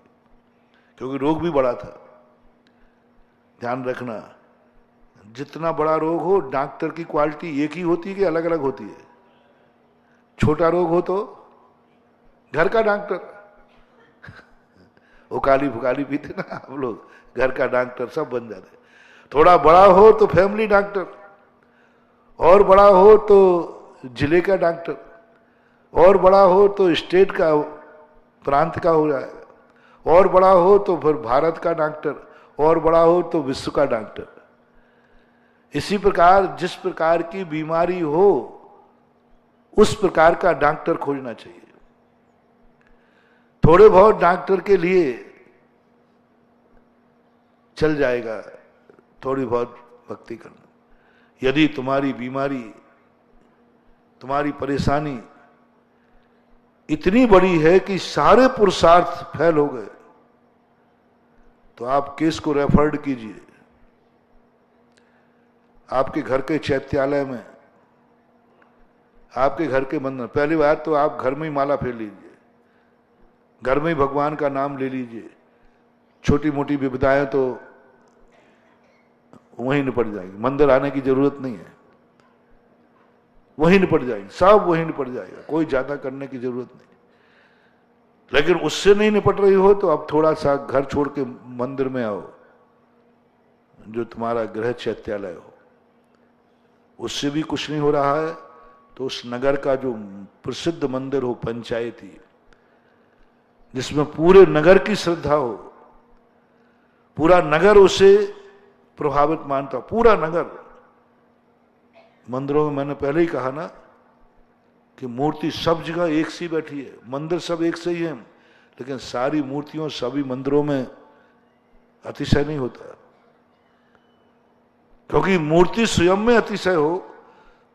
क्योंकि रोग भी बड़ा था। ध्यान रखना, जितना बड़ा रोग हो डॉक्टर की क्वालिटी एक ही होती है कि अलग अलग होती है? छोटा रोग हो तो घर का डॉक्टर, उकाली फुकाली पीते ना हम लोग, घर का डॉक्टर सब बन जाते। थोड़ा बड़ा हो तो फैमिली डॉक्टर, और बड़ा हो तो जिले का डॉक्टर, और बड़ा हो तो स्टेट का, प्रांत का हो जाएगा, और बड़ा हो तो फिर भारत का डॉक्टर, और बड़ा हो तो विश्व का डॉक्टर। इसी प्रकार जिस प्रकार की बीमारी हो उस प्रकार का डॉक्टर खोजना चाहिए। थोड़े बहुत डॉक्टर के लिए चल जाएगा, थोड़ी बहुत भक्ति करना। यदि तुम्हारी बीमारी, तुम्हारी परेशानी इतनी बड़ी है कि सारे पुरुषार्थ फेल हो गए, तो आप केस को रेफर्ड कीजिए आपके घर के चैत्यालय में, आपके घर के मंदिर। पहली बात तो आप घर में ही माला फेर लीजिए, घर में ही भगवान का नाम ले लीजिए। छोटी मोटी विपदाएं तो वहीं निपट जाएगी, मंदिर आने की जरूरत नहीं है, वहीं निपट जाएगी, सब वहीं निपट जाएगा, कोई ज्यादा करने की जरूरत नहीं। लेकिन उससे नहीं निपट रही हो तो अब थोड़ा सा घर छोड़ के मंदिर में आओ, जो तुम्हारा गृह चैत्यालय हो। उससे भी कुछ नहीं हो रहा है तो उस नगर का जो प्रसिद्ध मंदिर हो, पंचायती, जिसमें पूरे नगर की श्रद्धा हो, पूरा नगर उसे प्रभावित मानता, पूरा नगर। मंदिरों में मैंने पहले ही कहा ना कि मूर्ति सब जगह एक सी बैठी है, मंदिर सब एक से ही है, लेकिन सारी मूर्तियों सभी मंदिरों में अतिशय नहीं होता, क्योंकि मूर्ति स्वयं में अतिशय हो,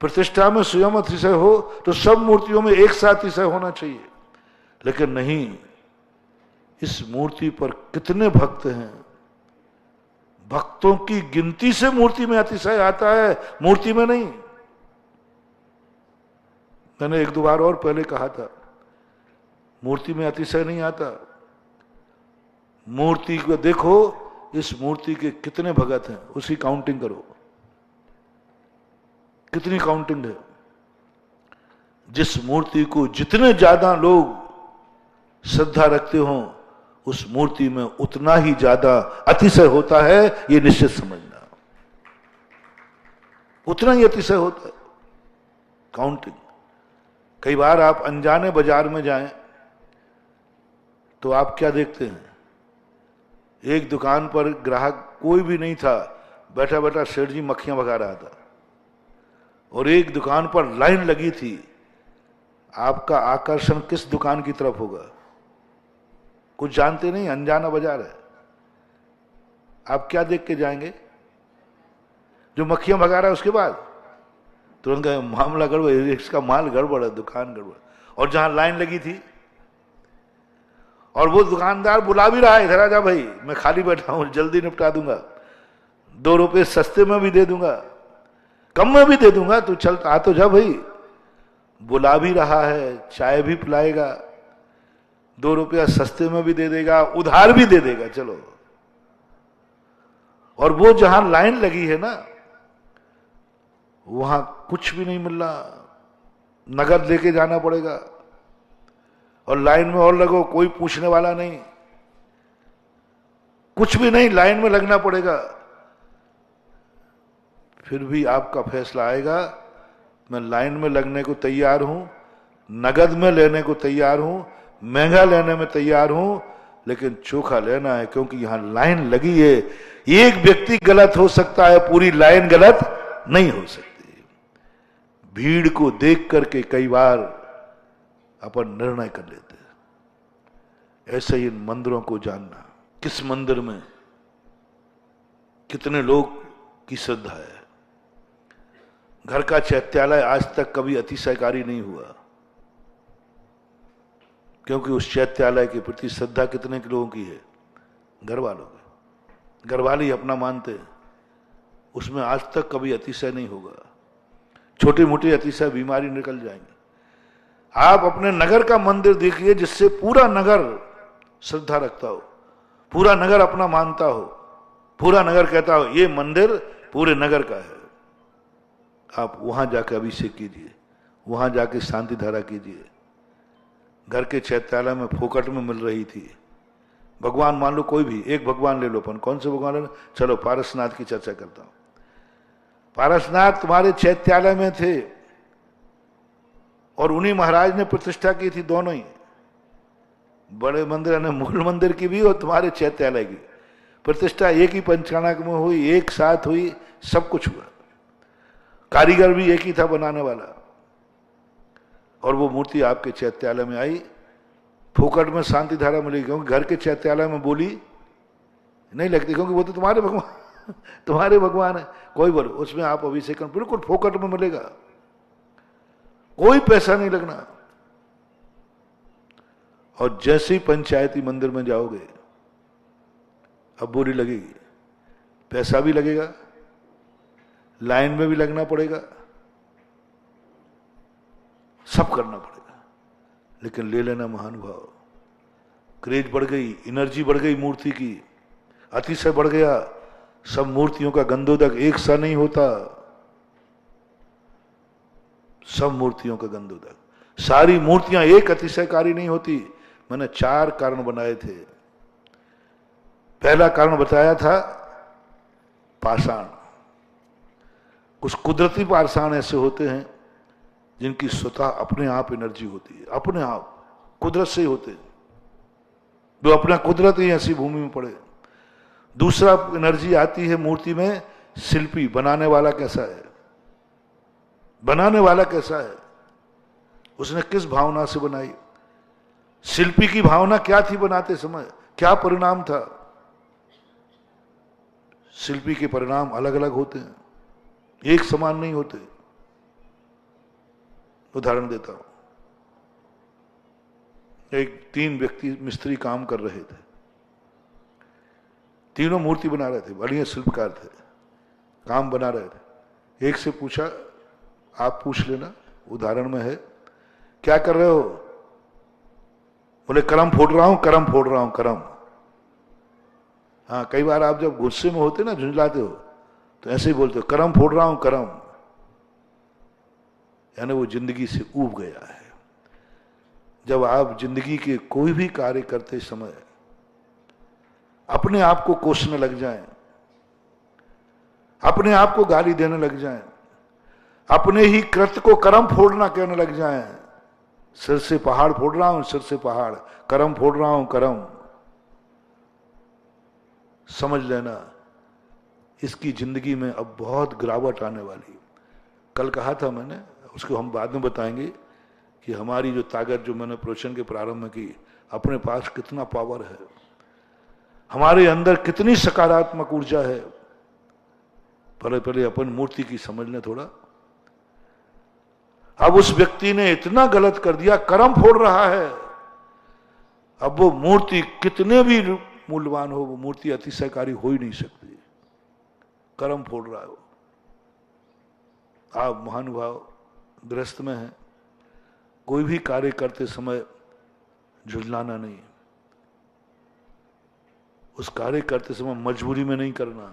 प्रतिष्ठा में स्वयं अतिशय हो, तो सब मूर्तियों में एक साथ अतिशय होना चाहिए। लेकिन नहीं, इस मूर्ति पर कितने भक्त हैं, भक्तों की गिनती से मूर्ति में अतिशय आता है, मूर्ति में नहीं। मैंने एक दो बार और पहले कहा था, मूर्ति में अतिशय नहीं आता। मूर्ति को देखो, इस मूर्ति के कितने भगत हैं उसकी काउंटिंग करो, कितनी काउंटिंग है। जिस मूर्ति को जितने ज्यादा लोग श्रद्धा रखते हो, उस मूर्ति में उतना ही ज्यादा अतिशय होता है, ये निश्चित समझना, उतना ही अतिशय होता है। काउंटिंग। कई बार आप अनजाने बाजार में जाएं तो आप क्या देखते हैं, एक दुकान पर ग्राहक कोई भी नहीं था, बैठा बैठा सेठ जी मक्खियां भगा रहा था, और एक दुकान पर लाइन लगी थी। आपका आकर्षण किस दुकान की तरफ होगा? कुछ जानते नहीं, अनजाना बाजार है। आप क्या देख के जाएंगे? जो मक्खियां भगा रहा है उसके बाद तुरंत मामला गड़बड़, इसका माल गड़बड़ है, दुकान गड़बड़। और जहां लाइन लगी थी और वो दुकानदार बुला भी रहा है, इधर आ जा भाई, मैं खाली बैठा हूं, जल्दी निपटा दूंगा, 2 रुपए सस्ते में भी दे दूंगा, कम में भी दे दूंगा, तू चल आ तो जा भाई। बुला भी रहा है, चाय भी पिलाएगा, 2 रुपया सस्ते में भी दे देगा, उधार भी दे देगा, चलो। और वो जहां लाइन लगी है ना, वहां कुछ भी नहीं मिल रहा, नगद लेके जाना पड़ेगा। और लाइन में और लगो, कोई पूछने वाला नहीं, कुछ भी नहीं, लाइन में लगना पड़ेगा। फिर भी आपका फैसला आएगा, मैं लाइन में लगने को तैयार हूं, नगद में लेने को तैयार हूं, महंगा लेने में तैयार हूं, लेकिन चोखा लेना है, क्योंकि यहां लाइन लगी है। एक व्यक्ति गलत हो सकता है, पूरी लाइन गलत नहीं हो सकती। भीड़ को देख करके कई बार अपन निर्णय कर लेते हैं। ऐसे ही इन मंदिरों को जानना, किस मंदिर में कितने लोग की श्रद्धा है। घर का चैत्यालय आज तक कभी अतिशयकारी नहीं हुआ, क्योंकि उस चैत्यालय के प्रति श्रद्धा कितने लोगों की है? घर वालों की। घर वाले ही अपना मानते हैं, उसमें आज तक कभी अतिशय नहीं होगा। छोटी मोटी अतिशय बीमारी निकल जाएंगे। आप अपने नगर का मंदिर देखिए, जिससे पूरा नगर श्रद्धा रखता हो, पूरा नगर अपना मानता हो, पूरा नगर कहता हो ये मंदिर पूरे नगर का है। आप वहां जाकर अभिषेक कीजिए, वहां जाके शांति धारा कीजिए। घर के चैत्यालय में फोकट में मिल रही थी। भगवान मान लो, कोई भी एक भगवान ले लो, अपन कौन से भगवान ले लो? चलो पारसनाथ की चर्चा करता हूं। पारसनाथ तुम्हारे चैत्यालय में थे और उन्हीं महाराज ने प्रतिष्ठा की थी, दोनों ही। बड़े मंदिर ने मूल मंदिर की भी और तुम्हारे चैत्यालय की प्रतिष्ठा एक ही पंचानक में हुई, एक साथ हुई, सब कुछ हुआ। कारीगर भी एक ही था बनाने वाला, और वो मूर्ति आपके चैत्यालय में आई। फोकट में शांति धारा मिली, क्योंकि घर के चैत्यालय में बोली नहीं लगती, क्योंकि वो तो तुम्हारे भगवान तुम्हारे भगवान है। कोई बोलो, उसमें आप अभिषेक बिल्कुल फोकट में मिलेगा, कोई पैसा नहीं लगना। और जैसे ही पंचायती मंदिर में जाओगे, अब बोली लगेगी, पैसा भी लगेगा, लाइन में भी लगना पड़ेगा, सब करना पड़ेगा, लेकिन ले लेना महानुभाव। क्रेज बढ़ गई, एनर्जी बढ़ गई मूर्ति की, अतिशय बढ़ गया। सब मूर्तियों का गंधोदक एक सा नहीं होता, सब मूर्तियों का गंधोदक। सारी मूर्तियां एक अतिशयकारी नहीं होती। मैंने 4 कारण बनाए थे। पहला कारण बताया था पाषाण। कुछ कुदरती पाषाण ऐसे होते हैं जिनकी स्वतः अपने आप एनर्जी होती है, अपने आप कुदरत से ही होते हैं, वो अपना कुदरत ही ऐसी भूमि में पड़े। दूसरा एनर्जी आती है मूर्ति में, शिल्पी बनाने वाला कैसा है, बनाने वाला कैसा है, उसने किस भावना से बनाई। शिल्पी की भावना क्या थी बनाते समय, क्या परिणाम था। शिल्पी के परिणाम अलग अलग होते हैं, एक समान नहीं होते। उदाहरण देता हूं, एक 3 व्यक्ति मिस्त्री काम कर रहे थे, तीनों मूर्ति बना रहे थे, बढ़िया शिल्पकार थे, काम बना रहे थे। एक से पूछा, आप पूछ लेना, उदाहरण में है, क्या कर रहे हो? बोले करम फोड़ रहा हूं, करम फोड़ रहा हूं, करम। हाँ, कई बार आप जब गुस्से में होते ना, झुंझलाते हो, तो ऐसे ही बोलते हो, करम फोड़ रहा हूं, करम। यानी वो जिंदगी से ऊब गया है। जब आप जिंदगी के कोई भी कार्य करते समय अपने आप को कोसने लग जाएं, अपने आप को गाली देने लग जाएं, अपने ही कृत्य को कर्म फोड़ना कहने लग जाएं, सिर से पहाड़ फोड़ रहा हूं, सिर से पहाड़, कर्म फोड़ रहा हूं, कर्म, समझ लेना इसकी जिंदगी में अब बहुत गिरावट आने वाली। कल कहा था मैंने, उसको हम बाद में बताएंगे कि हमारी जो ताकत, जो मैंने प्रवचन के प्रारंभ में की, अपने पास कितना पावर है, हमारे अंदर कितनी सकारात्मक ऊर्जा है। पहले अपन मूर्ति की समझ लें थोड़ा। अब उस व्यक्ति ने इतना गलत कर दिया, कर्म फोड़ रहा है। अब वो मूर्ति कितने भी मूल्यवान हो, वो मूर्ति अतिशयकारी हो ही नहीं सकती, कर्म फोड़ रहा है वो। आप महानुभाव गृहस्थ में हैं, कोई भी कार्य करते समय झुंझलाना नहीं, उस कार्य करते समय मजबूरी में नहीं करना,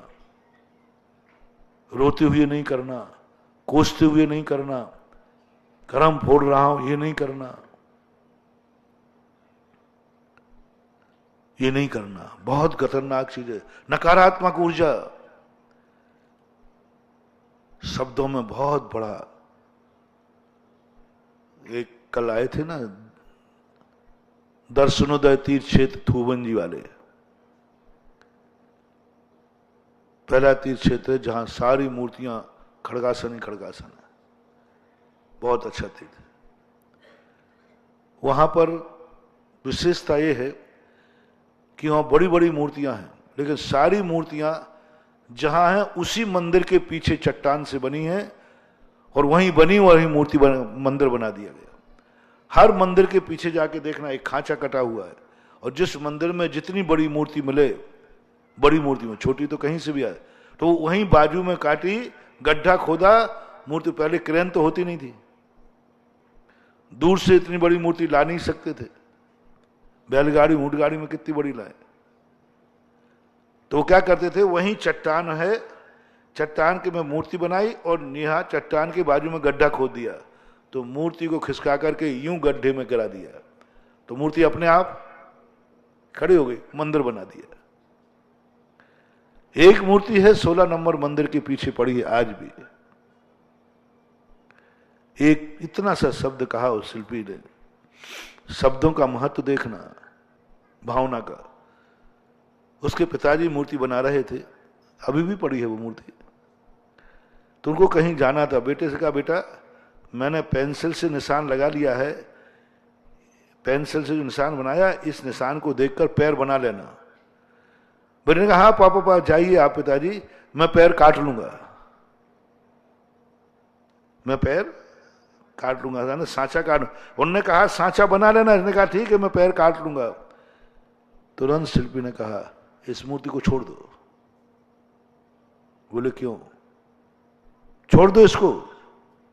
रोते हुए नहीं करना, कोसते हुए नहीं करना, कर्म फोड़ रहा हूं ये नहीं करना, ये नहीं करना। बहुत खतरनाक चीज है नकारात्मक ऊर्जा। शब्दों में बहुत बड़ा, एक कल आए थे ना दर्शनोदय तीर्थ क्षेत्र थूबन जी वाले, पहला तीर्थ क्षेत्र है जहां सारी मूर्तियां खड़गासन ही खड़गासन है, बहुत अच्छा तीर्थ। वहां पर विशेषता यह है कि वहां बड़ी बड़ी मूर्तियां हैं, लेकिन सारी मूर्तियां जहां हैं उसी मंदिर के पीछे चट्टान से बनी है और वहीं बनी वहीं मूर्ति मंदिर बना दिया गया। हर मंदिर के पीछे जाके देखना एक खांचा कटा हुआ है, और जिस मंदिर में जितनी बड़ी मूर्ति मिले, बड़ी मूर्ति में, छोटी तो कहीं से भी आए, तो वहीं बाजू में काटी, गड्ढा खोदा, मूर्ति। पहले क्रेन तो होती नहीं थी, दूर से इतनी बड़ी मूर्ति ला नहीं सकते थे, बैलगाड़ी ऊंटगाड़ी में कितनी बड़ी लाए। तो क्या करते थे, वहीं चट्टान है, चट्टान के में मूर्ति बनाई और यहाँ चट्टान के बाजू में गड्ढा खोद दिया, तो मूर्ति को खिसका करके यूं गड्ढे में गिरा दिया, तो मूर्ति अपने आप खड़ी हो गई, मंदिर बना दिया। एक मूर्ति है 16 नंबर मंदिर के पीछे पड़ी है आज भी। एक इतना सा शब्द कहा उस शिल्पी ने, शब्दों का महत्व देखना, भावना का। उसके पिताजी मूर्ति बना रहे थे, अभी भी पड़ी है वो मूर्ति। तो उनको कहीं जाना था, बेटे से कहा बेटा मैंने पेंसिल से निशान लगा लिया है, पेंसिल से जो निशान बनाया इस निशान को देखकर पैर बना लेना। बेटे ने कहा हाँ पापा जाइए आप पिताजी, मैं पैर काट लूंगा, मैं पैर काट लूंगा, ना सांचा काट। उन्होंने कहा सांचा बना लेना, इसने कहा ठीक है मैं पैर काट लूंगा। तुरंत शिल्पी ने कहा इस मूर्ति को छोड़ दो। बोले क्यों? छोड़ दो इसको।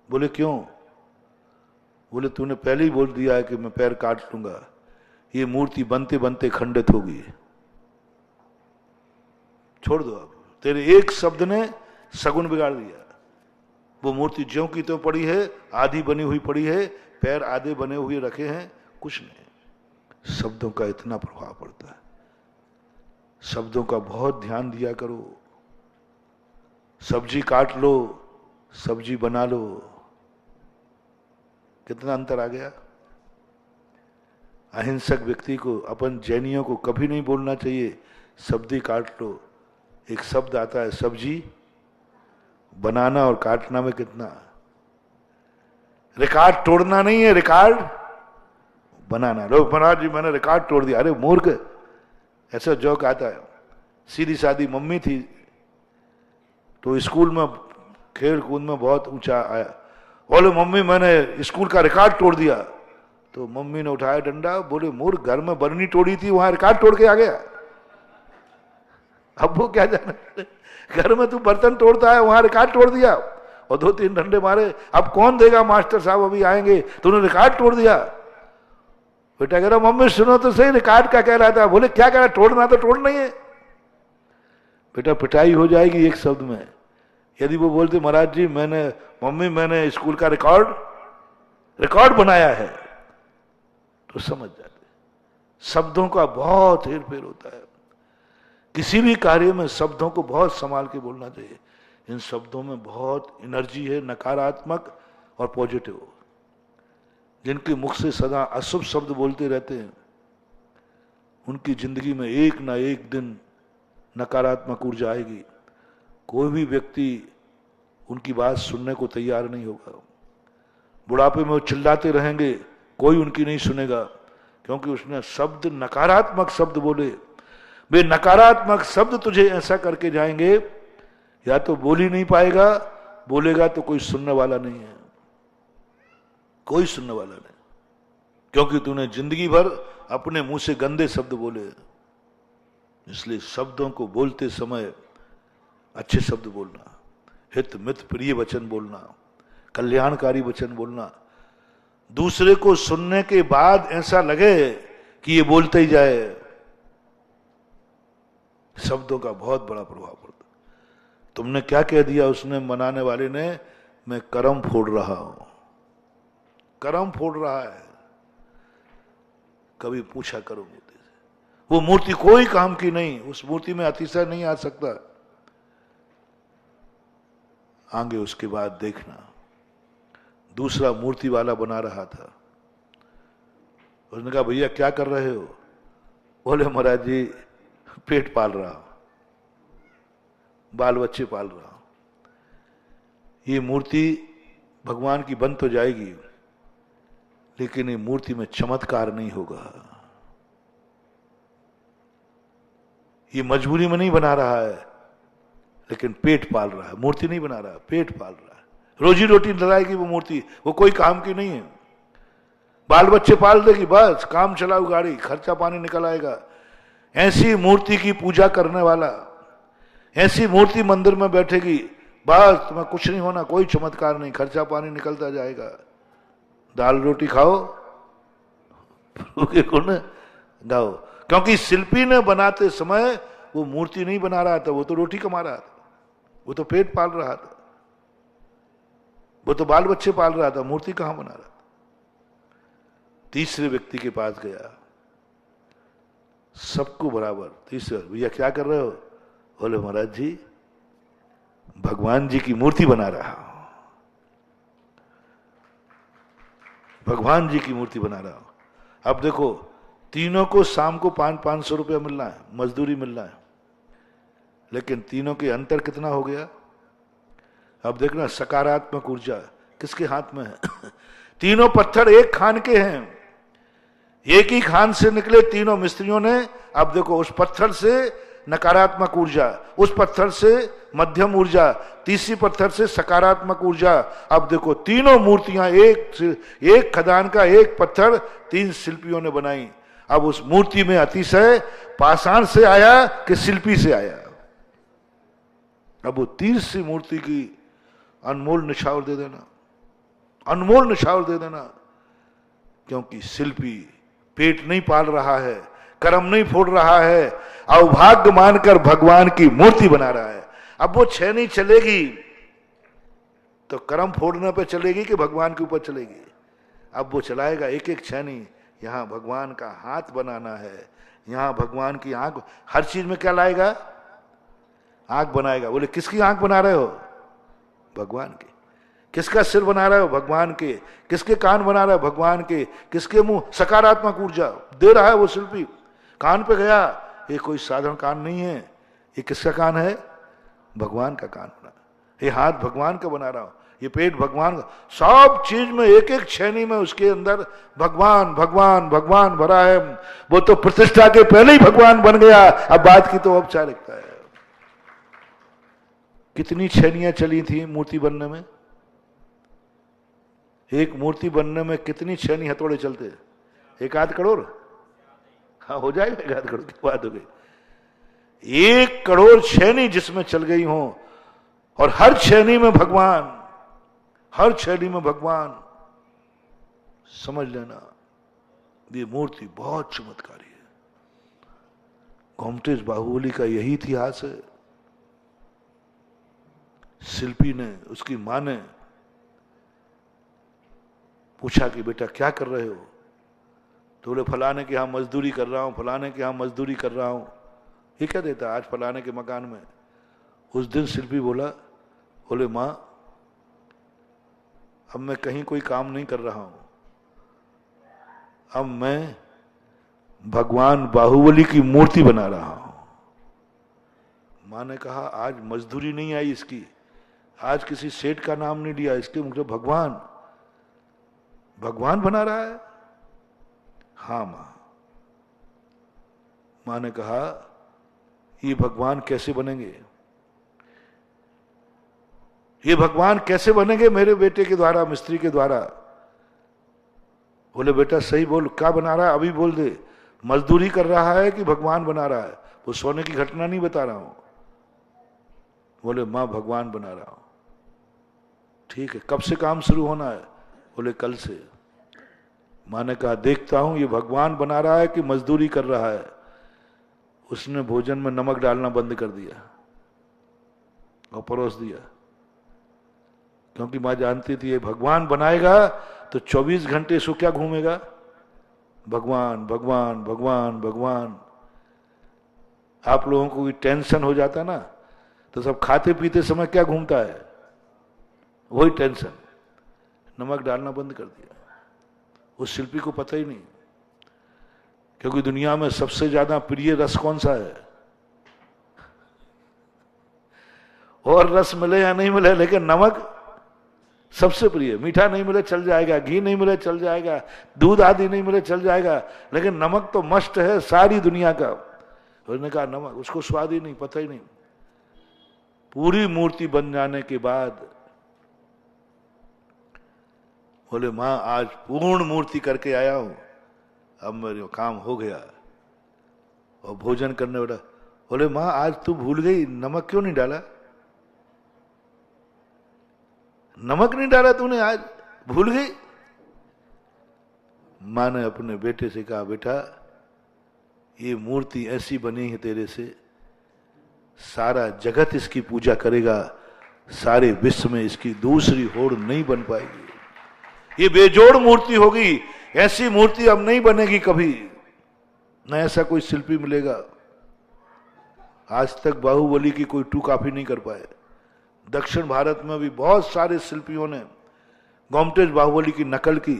बोले क्यों? बोले तूने पहले ही बोल दिया है कि मैं पैर काट लूंगा, ये मूर्ति बनते बनते खंडित होगी, छोड़ दो। अब तेरे एक शब्द ने सगुन बिगाड़ दिया। वो मूर्ति ज्यों की त्यों पड़ी है, आधी बनी हुई पड़ी है, पैर आधे बने हुए रखे हैं, कुछ नहीं। शब्दों का इतना प्रभाव पड़ता है, शब्दों का बहुत ध्यान दिया करो। सब्जी काट लो, सब्जी बना लो, कितना अंतर आ गया। अहिंसक व्यक्ति को, अपन जैनियों को कभी नहीं बोलना चाहिए सब्जी काट लो। एक शब्द आता है सब्जी, बनाना और काटना में कितना। रिकॉर्ड तोड़ना नहीं है, रिकॉर्ड बनाना। लोग महाराज जी मैंने रिकॉर्ड तोड़ दिया, अरे मूर्ख, ऐसा जोक आता है। सीधी सादी मम्मी थी, तो स्कूल में खेल कूद में बहुत ऊंचा आया, बोले मम्मी मैंने स्कूल का रिकॉर्ड तोड़ दिया। तो मम्मी ने उठाया डंडा, बोले मूर्ख घर में बरनी तोड़ी थी, वहां रिकॉर्ड तोड़ के आ गया। अब वो क्या जाना, घर में तू बर्तन तोड़ता है, वहां रिकॉर्ड तोड़ दिया और 2-3 डंडे मारे। अब कौन देगा, मास्टर साहब अभी आएंगे, तूने रिकॉर्ड तोड़ दिया। बेटा कह रहा मम्मी सुनो तो सही, रिकॉर्ड क्या कह रहा था। बोले क्या कह रहा, तोड़ना तो तोड़ना ही है। बेटा पिटाई हो जाएगी एक शब्द में। यदि वो बोलते महाराज जी मम्मी मैंने स्कूल का रिकॉर्ड बनाया है, तो समझ जाते। शब्दों का बहुत हेर फेर होता है। किसी भी कार्य में शब्दों को बहुत संभाल के बोलना चाहिए। इन शब्दों में बहुत एनर्जी है, नकारात्मक और पॉजिटिव। जिनके मुख से सदा अशुभ शब्द बोलते रहते हैं, उनकी जिंदगी में एक ना एक दिन नकारात्मक ऊर्जा आएगी। कोई भी व्यक्ति उनकी बात सुनने को तैयार नहीं होगा। बुढ़ापे में वो चिल्लाते रहेंगे, कोई उनकी नहीं सुनेगा, क्योंकि उसने शब्द नकारात्मक शब्द बोले। वे नकारात्मक शब्द तुझे ऐसा करके जाएंगे, या तो बोल ही नहीं पाएगा, बोलेगा तो कोई सुनने वाला नहीं है, कोई सुनने वाला नहीं, क्योंकि तूने जिंदगी भर अपने मुंह से गंदे शब्द बोले। इसलिए शब्दों को बोलते समय अच्छे शब्द बोलना, हित मित प्रिय वचन बोलना, कल्याणकारी वचन बोलना। दूसरे को सुनने के बाद ऐसा लगे कि ये बोलते ही जाए। शब्दों का बहुत बड़ा प्रभाव पड़ता। तुमने क्या कह दिया, उसने मनाने वाले ने, मैं करम फोड़ रहा हूं। करम फोड़ रहा है। कभी पूछा करो मूर्ति से, वो मूर्ति कोई काम की नहीं, उस मूर्ति में अतिशय नहीं आ सकता। आगे उसके बाद देखना, दूसरा मूर्ति वाला बना रहा था। उसने कहा भैया क्या कर रहे हो? बोले महाराज जी पेट पाल रहा हूं, बाल बच्चे पाल रहा हूं। ये मूर्ति भगवान की बन तो जाएगी, लेकिन ये मूर्ति में चमत्कार नहीं होगा। ये मजबूरी में नहीं बना रहा है, लेकिन पेट पाल रहा है। मूर्ति नहीं बना रहा, पेट पाल रहा है। रोजी रोटी डलाएगी वो मूर्ति, वो कोई काम की नहीं है। बाल बच्चे पाल देगी, बस काम चलाओ गाड़ी, खर्चा पानी निकल आएगा। ऐसी मूर्ति की पूजा करने वाला, ऐसी मूर्ति मंदिर में बैठेगी, बस तुम्हें कुछ नहीं होना, कोई चमत्कार नहीं, खर्चा पानी निकलता जाएगा। दाल रोटी खाओ, गुण गाओ। क्योंकि शिल्पी ने बनाते समय वो मूर्ति नहीं बना रहा था, वो तो रोटी कमा रहा था, वो तो पेट पाल रहा था, वो तो बाल बच्चे पाल रहा था, मूर्ति कहां बना रहा था। तीसरे व्यक्ति के पास गया, सबको बराबर। तीसरे, भैया क्या कर रहे हो? बोले महाराज जी भगवान जी की मूर्ति बना रहा हूं, भगवान जी की मूर्ति बना रहा हूं। अब देखो, तीनों को शाम को 500-500 रुपया मिलना है, मजदूरी मिलना है, लेकिन तीनों के अंतर कितना हो गया? अब देखना, सकारात्मक ऊर्जा किसके हाथ में है? तीनों पत्थर एक खान के हैं, एक ही खान से निकले तीनों मिस्त्रियों ने। अब देखो, उस पत्थर से नकारात्मक ऊर्जा, उस पत्थर से मध्यम ऊर्जा, तीसरी पत्थर से सकारात्मक ऊर्जा। अब देखो, तीनों मूर्तियां एक खदान का एक पत्थर 3 शिल्पियों ने बनाई। अब उस मूर्ति में अतिशय पाषाण से आया कि शिल्पी से आया? अब वो तीसरी मूर्ति की अनमोल निछावर दे देना, अनमोल निछावर दे देना। क्योंकि शिल्पी पेट नहीं पाल रहा है, कर्म नहीं फोड़ रहा है, अवभाग्य मानकर भगवान की मूर्ति बना रहा है। अब वो छेनी चलेगी तो कर्म फोड़ने पे चलेगी कि भगवान के ऊपर चलेगी? अब वो चलाएगा एक एक छेनी। यहां भगवान का हाथ बनाना है, यहां भगवान की आंख। हर चीज में क्या लाएगा? आंख बनाएगा। बोले किसकी आंख बना रहे हो? भगवान की। किसका सिर बना रहे हो? भगवान के। किसके कान बना रहे हो? भगवान के। किसके मुंह? सकारात्मक ऊर्जा दे रहा है वो शिल्पी। कान पे गया, ये कोई साधारण कान नहीं है, ये किसका कान है? भगवान का कान बना। ये हाथ भगवान का बना रहा हूं, ये पेट भगवान का। सब चीज में एक एक छेनी में उसके अंदर भगवान भगवान भगवान भरा है। वो तो प्रतिष्ठा के पहले ही भगवान बन गया, अब बात की तो औपचारिकता है। कितनी छेनियां चली थी मूर्ति बनने में? एक मूर्ति बनने में कितनी छेनी हथौड़े चलते? 1 करोड़? हाँ, हो जाएगा 1 करोड़ की बात हो गई। 1 करोड़ छेनी जिसमें चल गई हो, और हर छेनी में भगवान, हर छेनी में भगवान। समझ लेना, ये मूर्ति बहुत चमत्कारी है। गोमतेश बाहुबली का यही इतिहास है। शिल्पी ने, उसकी मां ने पूछा कि बेटा क्या कर रहे हो? तो बोले फलाने के यहां मजदूरी कर रहा हूं, फलाने के यहां मजदूरी कर रहा हूं। ये क्या देता आज फलाने के मकान में? उस दिन शिल्पी बोला, बोले मां अब मैं कहीं कोई काम नहीं कर रहा हूं, अब मैं भगवान बाहुबली की मूर्ति बना रहा हूं। मां ने कहा आज मजदूरी नहीं आई इसकी, आज किसी सेठ का नाम नहीं लिया, इसके मतलब भगवान भगवान बना रहा है। हाँ मां। मां ने कहा ये भगवान कैसे बनेंगे? ये भगवान कैसे बनेंगे मेरे बेटे के द्वारा, मिस्त्री के द्वारा? बोले बेटा सही बोल, क्या बना रहा है अभी बोल दे। मजदूरी कर रहा है कि भगवान बना रहा है? वो सोने की घटना नहीं बता रहा हूं। बोले मां भगवान बना रहा हूं। ठीक है, कब से काम शुरू होना है? बोले कल से। माँ ने कहा देखता हूं ये भगवान बना रहा है कि मजदूरी कर रहा है। उसने भोजन में नमक डालना बंद कर दिया और परोस दिया, क्योंकि माँ जानती थी ये भगवान बनाएगा तो 24 घंटे इसको क्या घूमेगा, भगवान भगवान भगवान भगवान। आप लोगों को टेंशन हो जाता ना तो सब खाते पीते समय क्या घूमता है, वही टेंशन। नमक डालना बंद कर दिया। उस शिल्पी को पता ही नहीं, क्योंकि दुनिया में सबसे ज्यादा प्रिय रस कौन सा है, और रस मिले या नहीं मिले लेकिन नमक सबसे प्रिय। मीठा नहीं मिले चल जाएगा, घी नहीं मिले चल जाएगा, दूध आदि नहीं मिले चल जाएगा, लेकिन नमक तो मस्ट है सारी दुनिया का। उसने कहा नमक, उसको स्वाद ही नहीं, पता ही नहीं। पूरी मूर्ति बन जाने के बाद बोले मां आज पूर्ण मूर्ति करके आया हूं, अब मेरे काम हो गया। और भोजन करने वाला बोले मां आज तू भूल गई, नमक क्यों नहीं डाला, नमक नहीं डाला तूने आज, भूल गई। मां ने अपने बेटे से कहा बेटा ये मूर्ति ऐसी बनी है तेरे से, सारा जगत इसकी पूजा करेगा, सारे विश्व में इसकी दूसरी होड़ नहीं बन पाएगी। ये बेजोड़ मूर्ति होगी, ऐसी मूर्ति अब नहीं बनेगी कभी, न ऐसा कोई शिल्पी मिलेगा। आज तक बाहुबली की कोई टू कॉपी नहीं कर पाए। दक्षिण भारत में भी बहुत सारे शिल्पियों ने गोमटेज बाहुबली की नकल की,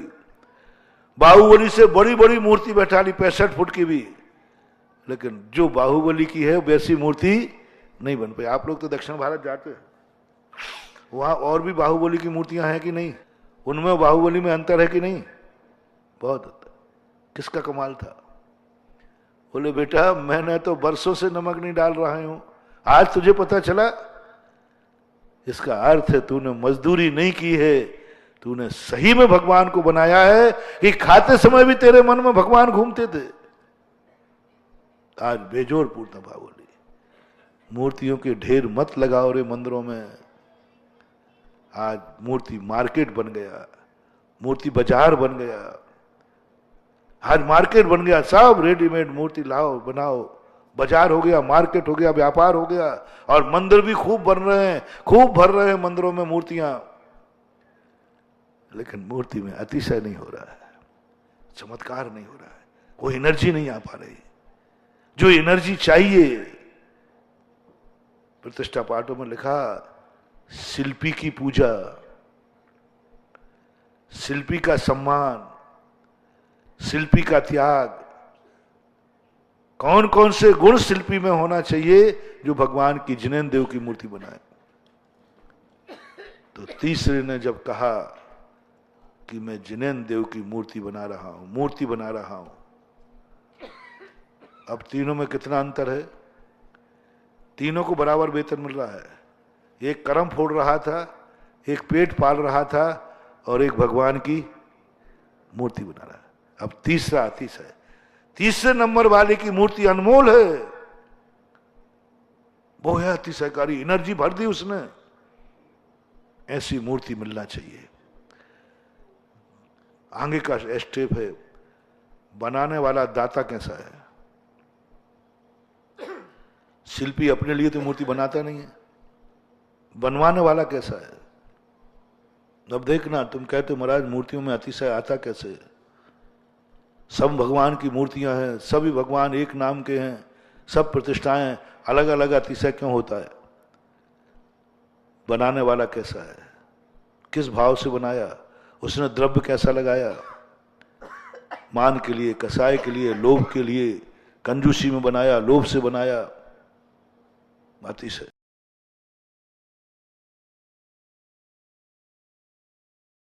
बाहुबली से बड़ी बड़ी मूर्ति बैठा ली 65 फुट की भी, लेकिन जो बाहुबली की है वैसी मूर्ति नहीं बन पाई। आप लोग तो दक्षिण भारत जाते हैं, वहां और भी बाहुबली की मूर्तियां हैं कि नहीं, उनमें बाहुबली में अंतर है कि नहीं, बहुत अंतर। किसका कमाल था। बोले बेटा मैंने तो बरसों से नमक नहीं डाल रहा हूं, आज तुझे पता चला, इसका अर्थ है तूने मजदूरी नहीं की है, तूने सही में भगवान को बनाया है कि खाते समय भी तेरे मन में भगवान घूमते थे। आज बेजोड़ पूर्ण बाहुबली। मूर्तियों के ढेर मत लगाओ रे मंदिरों में। आज मूर्ति मार्केट बन गया, मूर्ति बाजार बन गया, आज मार्केट बन गया, सब रेडीमेड मूर्ति लाओ बनाओ, बाजार हो गया, मार्केट हो गया, व्यापार हो गया। और मंदिर भी खूब बन रहे हैं, खूब भर रहे हैं मंदिरों में मूर्तियां, लेकिन मूर्ति में अतिशय नहीं हो रहा है, चमत्कार नहीं हो रहा है, कोई एनर्जी नहीं आ पा रही। जो एनर्जी चाहिए, प्रतिष्ठा पाठों में लिखा शिल्पी की पूजा, शिल्पी का सम्मान, शिल्पी का त्याग। कौन कौन से गुण शिल्पी में होना चाहिए जो भगवान की जिनेन्द्र देव की मूर्ति बनाए। तो तीसरे ने जब कहा कि मैं जिनेन्द्र देव की मूर्ति बना रहा हूं, मूर्ति बना रहा हूं, अब तीनों में कितना अंतर है, तीनों को बराबर वेतन मिल रहा है। एक कर्म फोड़ रहा था, एक पेट पाल रहा था, और एक भगवान की मूर्ति बना रहा है। अब तीसरा है, तीसरे नंबर वाले की मूर्ति अनमोल है, वो है अतिशयकारी, एनर्जी भर दी उसने। ऐसी मूर्ति मिलना चाहिए। आगे का स्टेप है, बनाने वाला दाता कैसा है। शिल्पी अपने लिए तो मूर्ति बनाता नहीं है, बनवाने वाला कैसा है। अब देखना, तुम कहते महाराज मूर्तियों में अतिशय आता कैसे है, सब भगवान की मूर्तियां हैं, सभी भगवान एक नाम के हैं, सब प्रतिष्ठाएं, अलग अलग अतिशय क्यों होता है। बनाने वाला कैसा है, किस भाव से बनाया, उसने द्रव्य कैसा लगाया, मान के लिए, कसाय के लिए, लोभ के लिए, कंजूसी में बनाया, लोभ से बनाया, अतिशय।